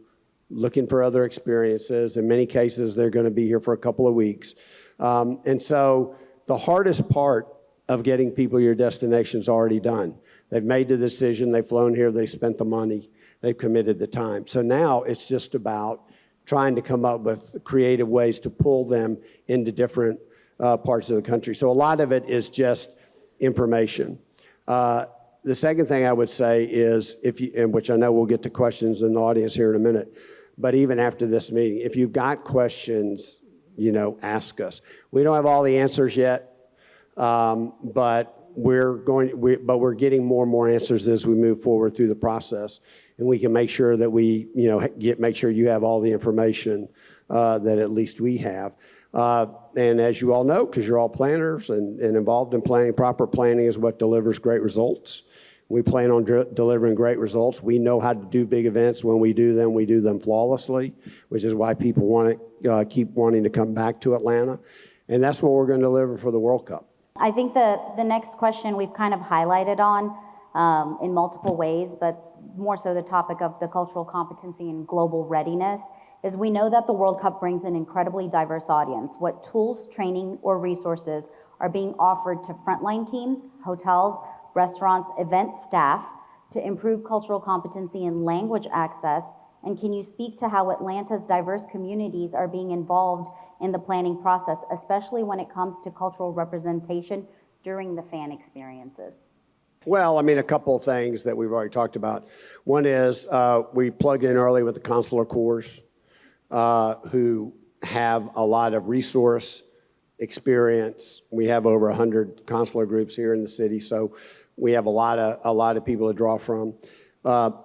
looking for other experiences. In many cases, they're going to be here for a couple of weeks. And so the hardest part of getting people to your destination is already done. They've made the decision, they've flown here, they spent the money, they've committed the time. So now it's just about trying to come up with creative ways to pull them into different parts of the country. So a lot of it is just information. The second thing I would say is, and which I know we'll get to questions in the audience here in a minute, but even after this meeting, if you've got questions, ask us. We don't have all the answers yet, but we're getting more and more answers as we move forward through the process, and we can make sure that we, make sure you have all the information that at least we have. And as you all know, because you're all planners and involved in planning, proper planning is what delivers great results. We plan on delivering great results. We know how to do big events. When we do them flawlessly, which is why people want to keep wanting to come back to Atlanta. And that's what we're going to deliver for the World Cup. I think the next question we've kind of highlighted on in multiple ways, but more so the topic of the cultural competency and global readiness, is we know that the World Cup brings an incredibly diverse audience. What tools, training, or resources are being offered to frontline teams, hotels, restaurants, event staff to improve cultural competency and language access? And can you speak to how Atlanta's diverse communities are being involved in the planning process, especially when it comes to cultural representation during the fan experiences? Well, a couple of things that we've already talked about. One is we plugged in early with the consular corps, who have a lot of resource experience. We have over 100 consular groups here in the city, so we have a lot of people to draw from.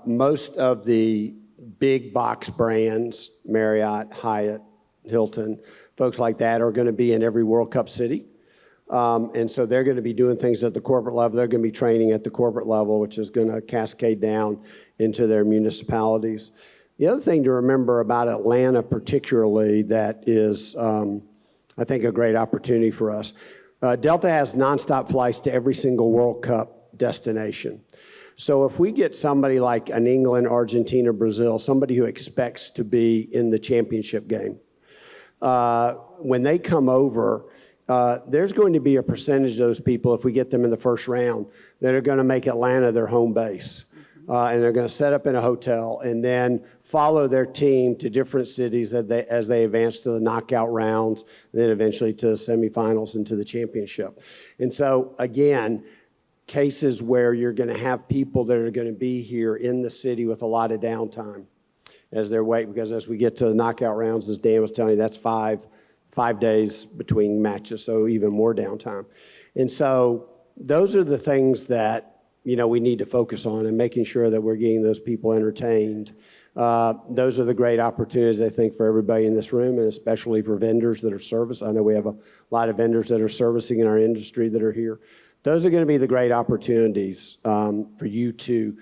Most of the big box brands, Marriott, Hyatt, Hilton, folks like that are going to be in every World Cup city. And so they're going to be doing things at the corporate level. They're going to be training at the corporate level, which is going to cascade down into their municipalities. The other thing to remember about Atlanta particularly that is, I think, a great opportunity for us. Delta has nonstop flights to every single World Cup destination. So if we get somebody like an England, Argentina, Brazil, somebody who expects to be in the championship game, when they come over, there's going to be a percentage of those people, if we get them in the first round, that are going to make Atlanta their home base. And they're going to set up in a hotel and then follow their team to different cities as they advance to the knockout rounds, and then eventually to the semifinals and to the championship. And so, again, cases where you're going to have people that are going to be here in the city with a lot of downtime as they're waiting, because as we get to the knockout rounds, as Dan was telling you, that's five days between matches, so even more downtime. And so those are the things that, you know, we need to focus on, and making sure that we're getting those people entertained. Those are the great opportunities, I think, for everybody in this room, and especially for vendors that are service. I know we have a lot of vendors that are servicing in our industry that are here. Those are going to be the great opportunities for you to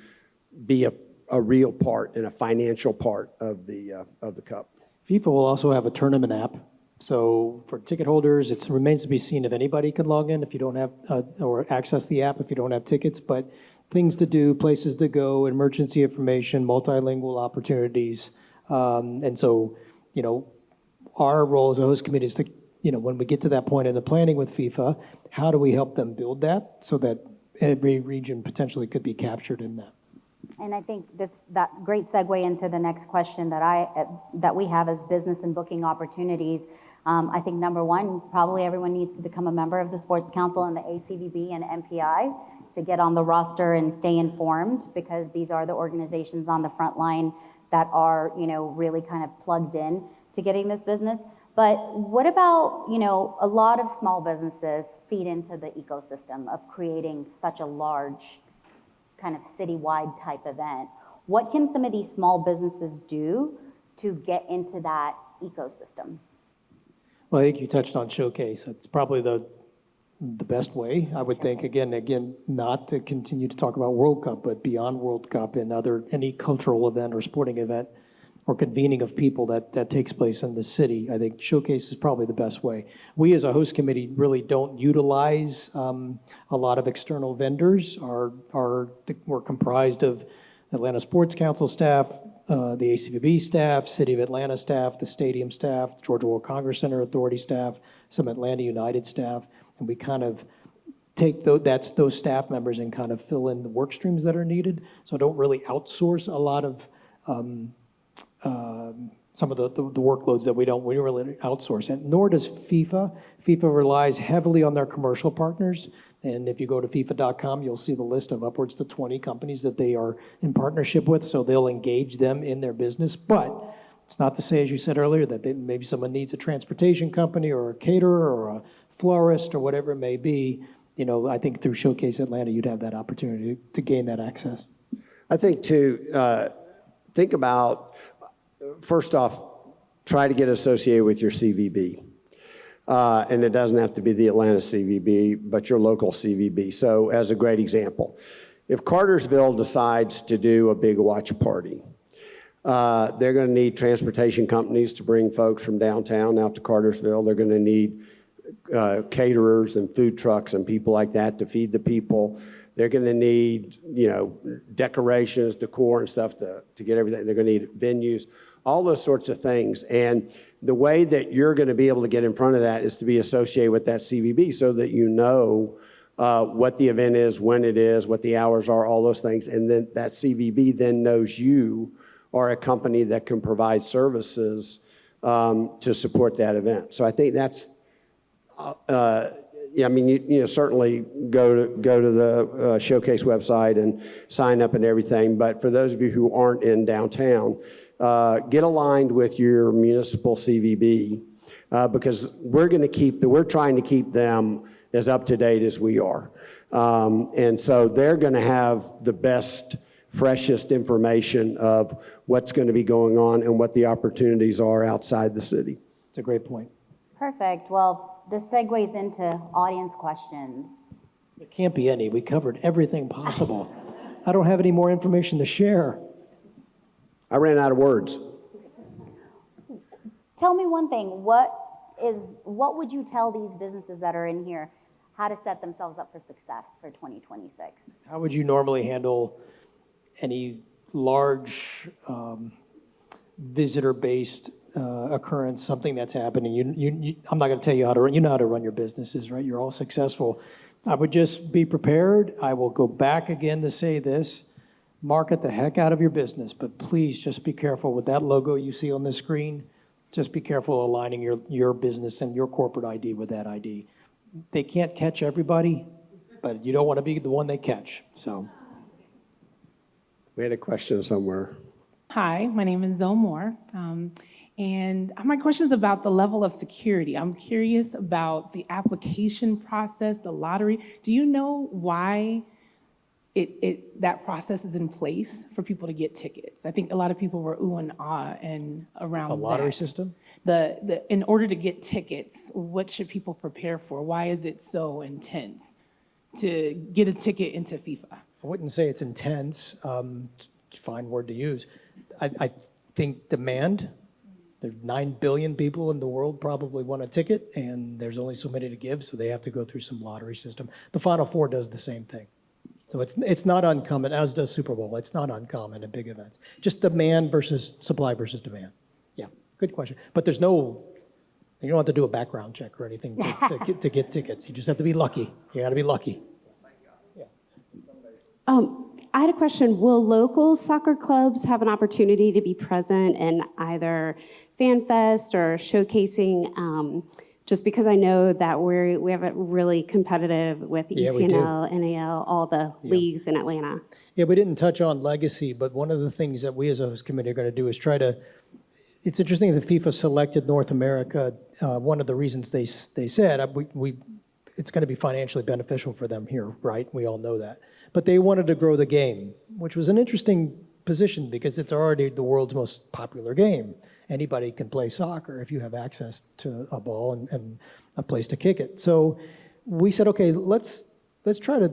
be a real part and a financial part of the Cup. FIFA will also have a tournament app. So for ticket holders, it remains to be seen if anybody can log in if you don't have, or access the app if you don't have tickets, but things to do, places to go, emergency information, multilingual opportunities. And so, you know, our role as a host committee is to, you know, when we get to that point in the planning with FIFA, how do we help them build that so that every region potentially could be captured in that? And I think that great segue into the next question that we have as business and booking opportunities. I think number one, probably everyone needs to become a member of the Sports Council and the ACVB and MPI to get on the roster and stay informed, because these are the organizations on the front line that are, you know, really kind of plugged in to getting this business. But what about, you know, a lot of small businesses feed into the ecosystem of creating such a large kind of citywide type event. What can some of these small businesses do to get into that ecosystem? Well, I think you touched on Showcase. It's probably the best way, I would think. Again, not to continue to talk about World Cup, but beyond World Cup and any cultural event or sporting event or convening of people that takes place in the city. I think Showcase is probably the best way. We as a host committee really don't utilize a lot of external vendors. We're comprised of Atlanta Sports Council staff, the ACVB staff, City of Atlanta staff, the stadium staff, Georgia World Congress Center Authority staff, some Atlanta United staff, and we kind of take those staff members and kind of fill in the work streams that are needed. So don't really outsource a lot of some of the workloads that we don't really outsource, and nor does FIFA. FIFA relies heavily on their commercial partners, and if you go to FIFA.com, you'll see the list of upwards to 20 companies that they are in partnership with, so they'll engage them in their business. But it's not to say, as you said earlier, that maybe someone needs a transportation company or a caterer or a florist or whatever it may be. You know, I think through Showcase Atlanta, you'd have that opportunity to gain that access. I think too, think about, first off, try to get associated with your CVB. And it doesn't have to be the Atlanta CVB, but your local CVB. So as a great example, if Cartersville decides to do a big watch party, they're going to need transportation companies to bring folks from downtown out to Cartersville. They're going to need caterers and food trucks and people like that to feed the people. They're going to need, you know, decorations, decor and stuff to get everything. They're going to need venues, all those sorts of things. And the way that you're going to be able to get in front of that is to be associated with that CVB so that you know what the event is, when it is, what the hours are, all those things. And then that CVB then knows you are a company that can provide services to support that event. So I think that's, yeah, I mean, you know, certainly go to the Showcase website and sign up and everything. But for those of you who aren't in downtown, get aligned with your municipal CVB because we're trying to keep them as up to date as we are. And so they're going to have the best, freshest information of what's going to be going on and what the opportunities are outside the city. It's a great point. Perfect. Well, this segues into audience questions. There can't be any. We covered everything possible. I don't have any more information to share. I ran out of words. Tell me one thing. What would you tell these businesses that are in here how to set themselves up for success for 2026? How would you normally handle any large visitor-based occurrence, something that's happening? I'm not going to tell you how to run. You know how to run your businesses, right? You're all successful. I would just be prepared. I will go back again to say this. Market the heck out of your business, but please just be careful with that logo you see on the screen. Just be careful aligning your business and your corporate ID with that ID. They can't catch everybody, but you don't want to be the one they catch, so. We had a question somewhere. Hi, my name is Zoe Moore, and my question is about the level of security. I'm curious about the application process, the lottery. Do you know why that process is in place for people to get tickets? I think a lot of people were ooh and ah and around A lottery that. system? In order to get tickets, what should people prepare for? Why is it so intense to get a ticket into FIFA? I wouldn't say it's intense, fine word to use. I think demand, there's 9 billion people in the world probably want a ticket, and there's only so many to give, so they have to go through some lottery system. The Final Four does the same thing. So it's not uncommon, as does Super Bowl. It's not uncommon in big events. Just demand versus supply versus demand. Yeah, good question. But you don't have to do a background check or anything to get tickets. You just have to be lucky. You got to be lucky. I had a question. Will local soccer clubs have an opportunity to be present in either Fan Fest or showcasing? Just because I know that we have it really competitive with Yeah, we ECNL, NAL, all the leagues in Atlanta. Yeah, we didn't touch on legacy, but one of the things that we as a host committee are going to do is it's interesting that FIFA selected North America. One of the reasons they said, it's going to be financially beneficial for them here, right? We all know that. But they wanted to grow the game, which was an interesting position because it's already the world's most popular game. Anybody can play soccer if you have access to a ball and a place to kick it. So we said, okay, let's try to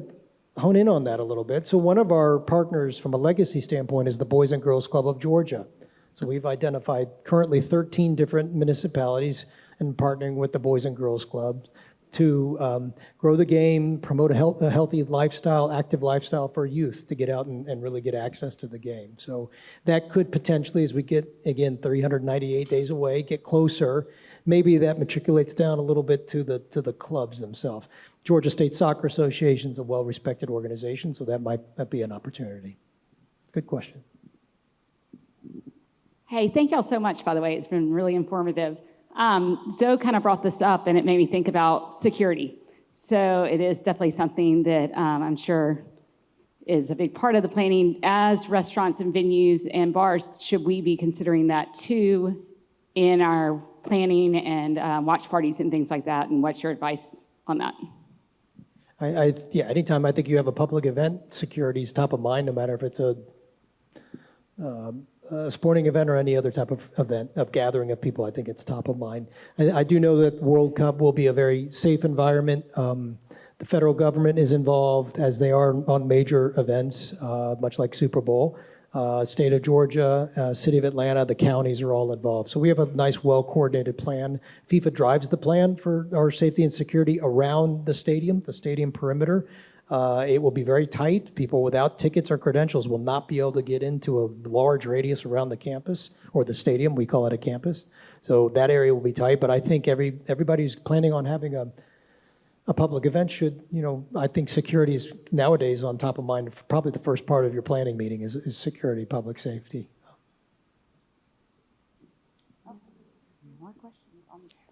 hone in on that a little bit. So one of our partners from a legacy standpoint is the Boys and Girls Club of Georgia. So we've identified currently 13 different municipalities and partnering with the Boys and Girls Club to grow the game, promote a healthy lifestyle, active lifestyle for youth to get out and really get access to the game. So that could potentially, as we get, again, 398 days away, get closer, maybe that matriculates down a little bit to the clubs themselves. Georgia State Soccer Association is a well-respected organization, so that might be an opportunity. Good question. Hey, thank y'all so much, by the way. It's been really informative. Zoe kind of brought this up, and it made me think about security. So it is definitely something that I'm sure is a big part of the planning. As restaurants and venues and bars, should we be considering that too in our planning and watch parties and things like that? And what's your advice on that? Yeah, anytime I think you have a public event, security is top of mind, no matter if it's a sporting event or any other type of event, of gathering of people. I think it's top of mind. I do know that World Cup will be a very safe environment. The federal government is involved, as they are on major events, much like Super Bowl. State of Georgia, City of Atlanta, the counties are all involved. So we have a nice, well-coordinated plan. FIFA drives the plan for our safety and security around the stadium perimeter. It will be very tight. People without tickets or credentials will not be able to get into a large radius around the campus or the stadium. We call it a campus. So that area will be tight, but I think everybody who's planning on having a public event should, I think security is nowadays on top of mind. Probably the first part of your planning meeting is security, public safety.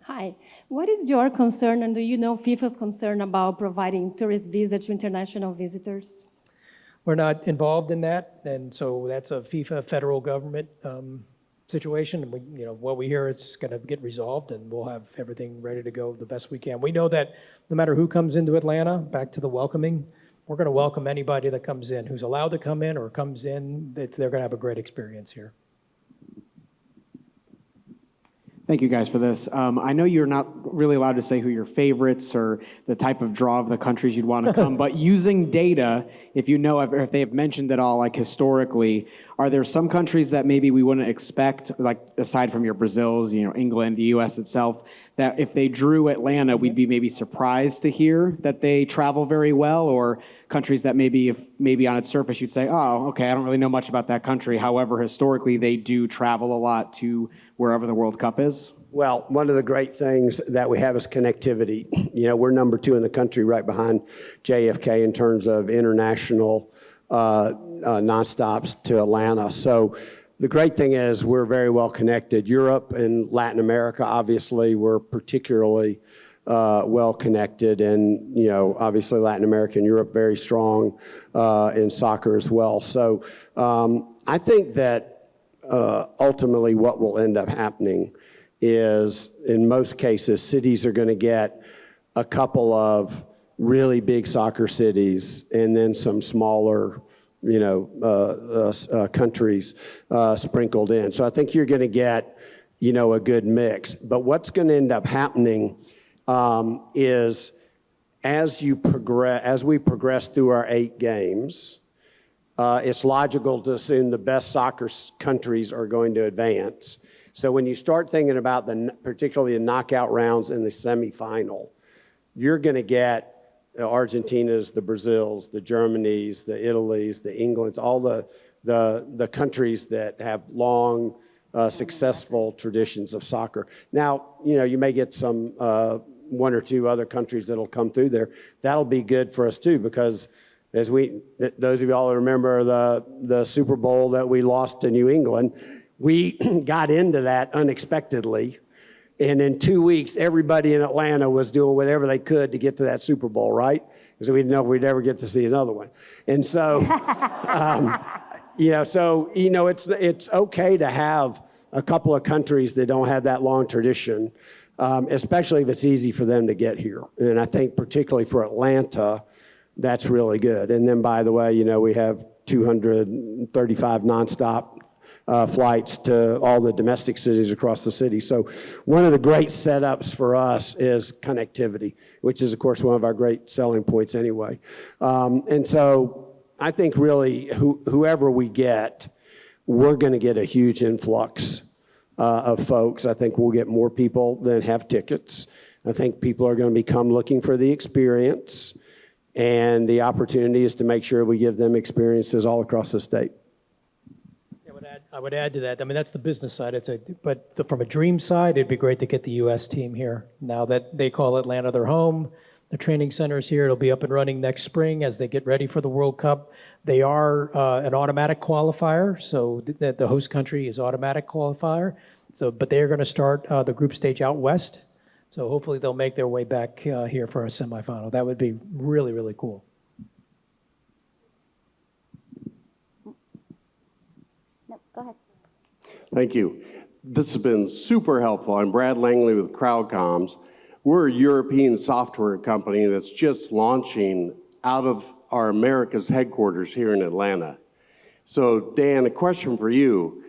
Hi, what is your concern, and do you know FIFA's concern about providing tourist visas to international visitors? We're not involved in that, and so that's a FIFA federal government situation. And what we hear, it's going to get resolved, and we'll have everything ready to go the best we can. We know that no matter who comes into Atlanta, back to the welcoming, we're going to welcome anybody that comes in, who's allowed to come in or comes in. They're going to have a great experience here. Thank you guys for this. I know you're not really allowed to say who your favorites or the type of draw of the countries you'd want to come, but using data, if they have mentioned at all, like historically, are there some countries that maybe we wouldn't expect, like aside from your Brazils, England, the US itself, that if they drew Atlanta, we'd be maybe surprised to hear that they travel very well, or countries that maybe on its surface you'd say, oh, okay, I don't really know much about that country. However, historically, they do travel a lot to wherever the World Cup is? Well, one of the great things that we have is connectivity. We're number 2 in the country right behind JFK in terms of international nonstops to Atlanta. So the great thing is we're very well connected. Europe and Latin America, obviously, we're particularly well-connected, and, you know, obviously Latin America and Europe very strong in soccer as well. So I think that ultimately what will end up happening is, in most cases, cities are going to get a couple of really big soccer cities and then some smaller, you know, countries sprinkled in. So I think you're going to get, you know, a good mix. But what's going to end up happening is as we progress through our 8 games, it's logical to assume the best soccer countries are going to advance. So when you start thinking about particularly the knockout rounds in the semifinal, you're going to get the Argentinas, the Brazils, the Germanys, the Italys, the Englands, all the countries that have long, successful traditions of soccer. Now, you know, you may get some 1 or 2 other countries that'll come through there. That'll be good for us too, because as those of y'all that remember the Super Bowl that we lost to New England, we got into that unexpectedly. And in 2 weeks, everybody in Atlanta was doing whatever they could to get to that Super Bowl, right? Because we didn't know we'd ever get to see another one. And so, you know, it's okay to have a couple of countries that don't have that long tradition, especially if it's easy for them to get here. And I think particularly for Atlanta, that's really good. And then, by the way, you know, we have 235 nonstop flights to all the domestic cities across the city. So one of the great setups for us is connectivity, which is, of course, one of our great selling points anyway. And so I think really whoever we get, we're going to get a huge influx of folks. I think we'll get more people than have tickets. I think people are going to become looking for the experience, and the opportunity is to make sure we give them experiences all across the state. I would add to that. I mean, that's the business side. But from a dream side, it'd be great to get the U.S. team here. Now that they call Atlanta their home, the training center is here. It'll be up and running next spring as they get ready for the World Cup. They are an automatic qualifier, so that the host country is automatic qualifier. So, but they are going to start the group stage out west. So hopefully they'll make their way back here for a semifinal. That would be really, really cool. Go ahead. Thank you. This has been super helpful. I'm Brad Langley with CrowdComms. We're a European software company that's just launching out of our America's headquarters here in Atlanta. So Dan, a question for you.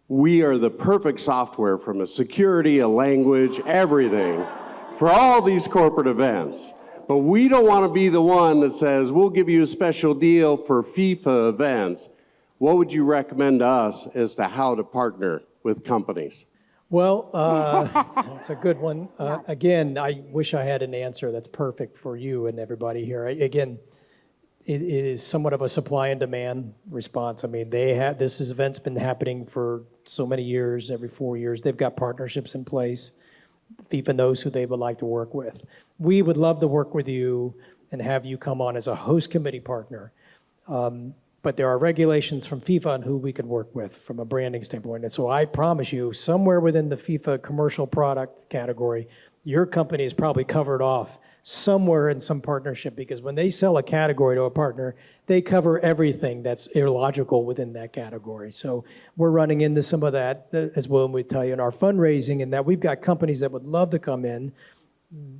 We are the perfect software from a security, a language, everything for all these corporate events. But we don't want to be the one that says, we'll give you a special deal for FIFA events. What would you recommend to us as to how to partner with companies? Well, it's a good one. Again, I wish I had an answer that's perfect for you and everybody here. Again, it is somewhat of a supply and demand response. I mean, this event's been happening for so many years, every 4 years. They've got partnerships in place. FIFA knows who they would like to work with. We would love to work with you and have you come on as a host committee partner. But there are regulations from FIFA on who we can work with from a branding standpoint. And so I promise you, somewhere within the FIFA commercial product category, your company is probably covered off somewhere in some partnership, because when they sell a category to a partner, they cover everything that's illogical within that category. So we're running into some of that, as William would tell you, in our fundraising, and that we've got companies that would love to come in.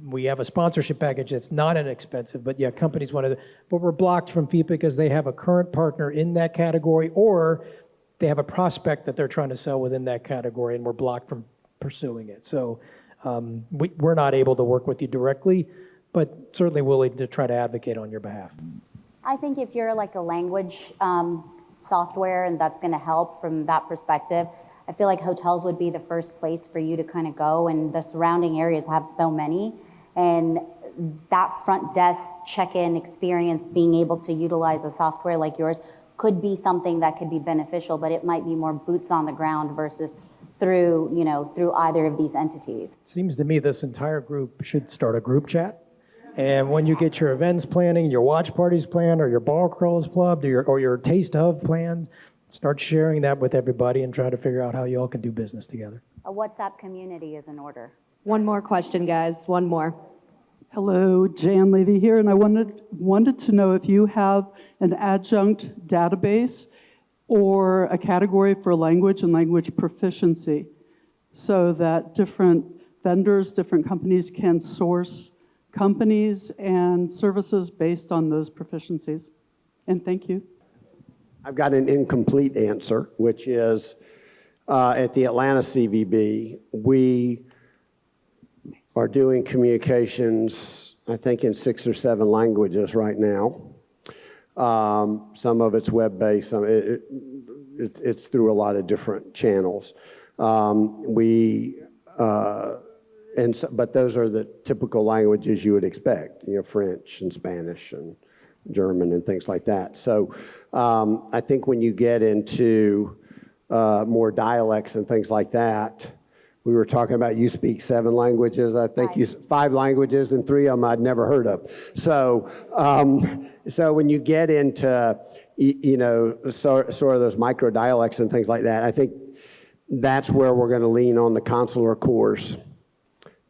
We have a sponsorship package that's not inexpensive, but yeah, companies want to, but we're blocked from FIFA because they have a current partner in that category, or they have a prospect that they're trying to sell within that category, and we're blocked from pursuing it. So we're not able to work with you directly, but certainly willing to try to advocate on your behalf. I think if you're like a language software, and that's going to help from that perspective, I feel like hotels would be the first place for you to kind of go, and the surrounding areas have so many. And that front desk check-in experience, being able to utilize a software like yours could be something that could be beneficial, but it might be more boots on the ground versus through either of these entities. It seems to me this entire group should start a group chat. And when you get your events planning, your watch parties planned, or your ball crawls plugged, or your taste of planned, start sharing that with everybody and try to figure out how you all can do business together. A WhatsApp community is in order. One more question, guys. One more. Hello, Jan Levy here, and I wanted to know if you have an adjunct database or a category for language and language proficiency so that different vendors, different companies can source companies and services based on those proficiencies. And thank you. I've got an incomplete answer, which is at the Atlanta CVB, we are doing communications, I think, in 6 or 7 languages right now. Some of it's web-based, it's through a lot of different channels. But those are the typical languages you would expect, French and Spanish and German and things like that. So I think when you get into more dialects and things like that, we were talking about you speak 7 languages. I think you 5 languages, and 3 of them I'd never heard of. So, so when you get into, sort of those micro dialects and things like that, I think that's where we're going to lean on the consular corps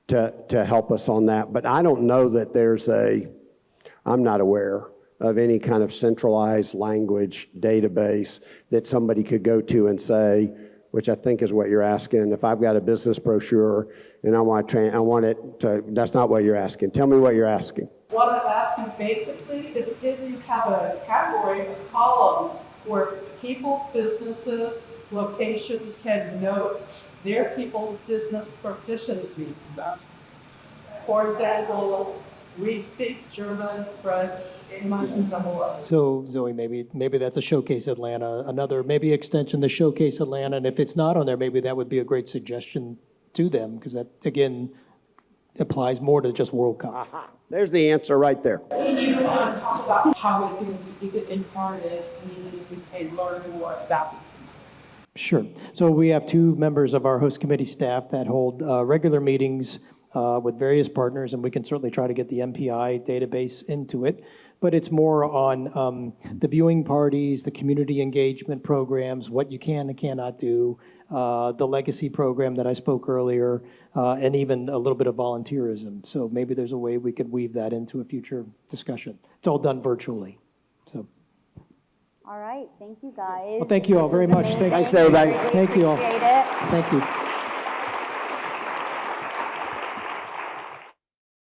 to help us on that. But I don't know that I'm not aware of any kind of centralized language database that somebody could go to and say, which I think is what you're asking. If I've got a business brochure and I want it to, that's not what you're asking. Tell me what you're asking. What I'm asking basically is if you have a category, a column, where people, businesses, locations can note their people's business proficiency. For example, we speak German, French, English, and some more. So Zoe, maybe that's a Showcase Atlanta, another maybe extension to Showcase Atlanta, and if it's not on there, maybe that would be a great suggestion to them, because that, again, applies more to just World Cup. Aha, there's the answer right there. Can you talk about how we can impart it, we can learn more about this? Sure. So we have 2 members of our host committee staff that hold regular meetings with various partners, and we can certainly try to get the MPI database into it. But it's more on the viewing parties, the community engagement programs, what you can and cannot do, the legacy program that I spoke earlier, and even a little bit of volunteerism. So maybe there's a way we could weave that into a future discussion. It's all done virtually. So. All right, thank you guys. Well, thank you all very much. Amazing. Thanks, everybody. Really Thank you all. appreciate it. Thank you.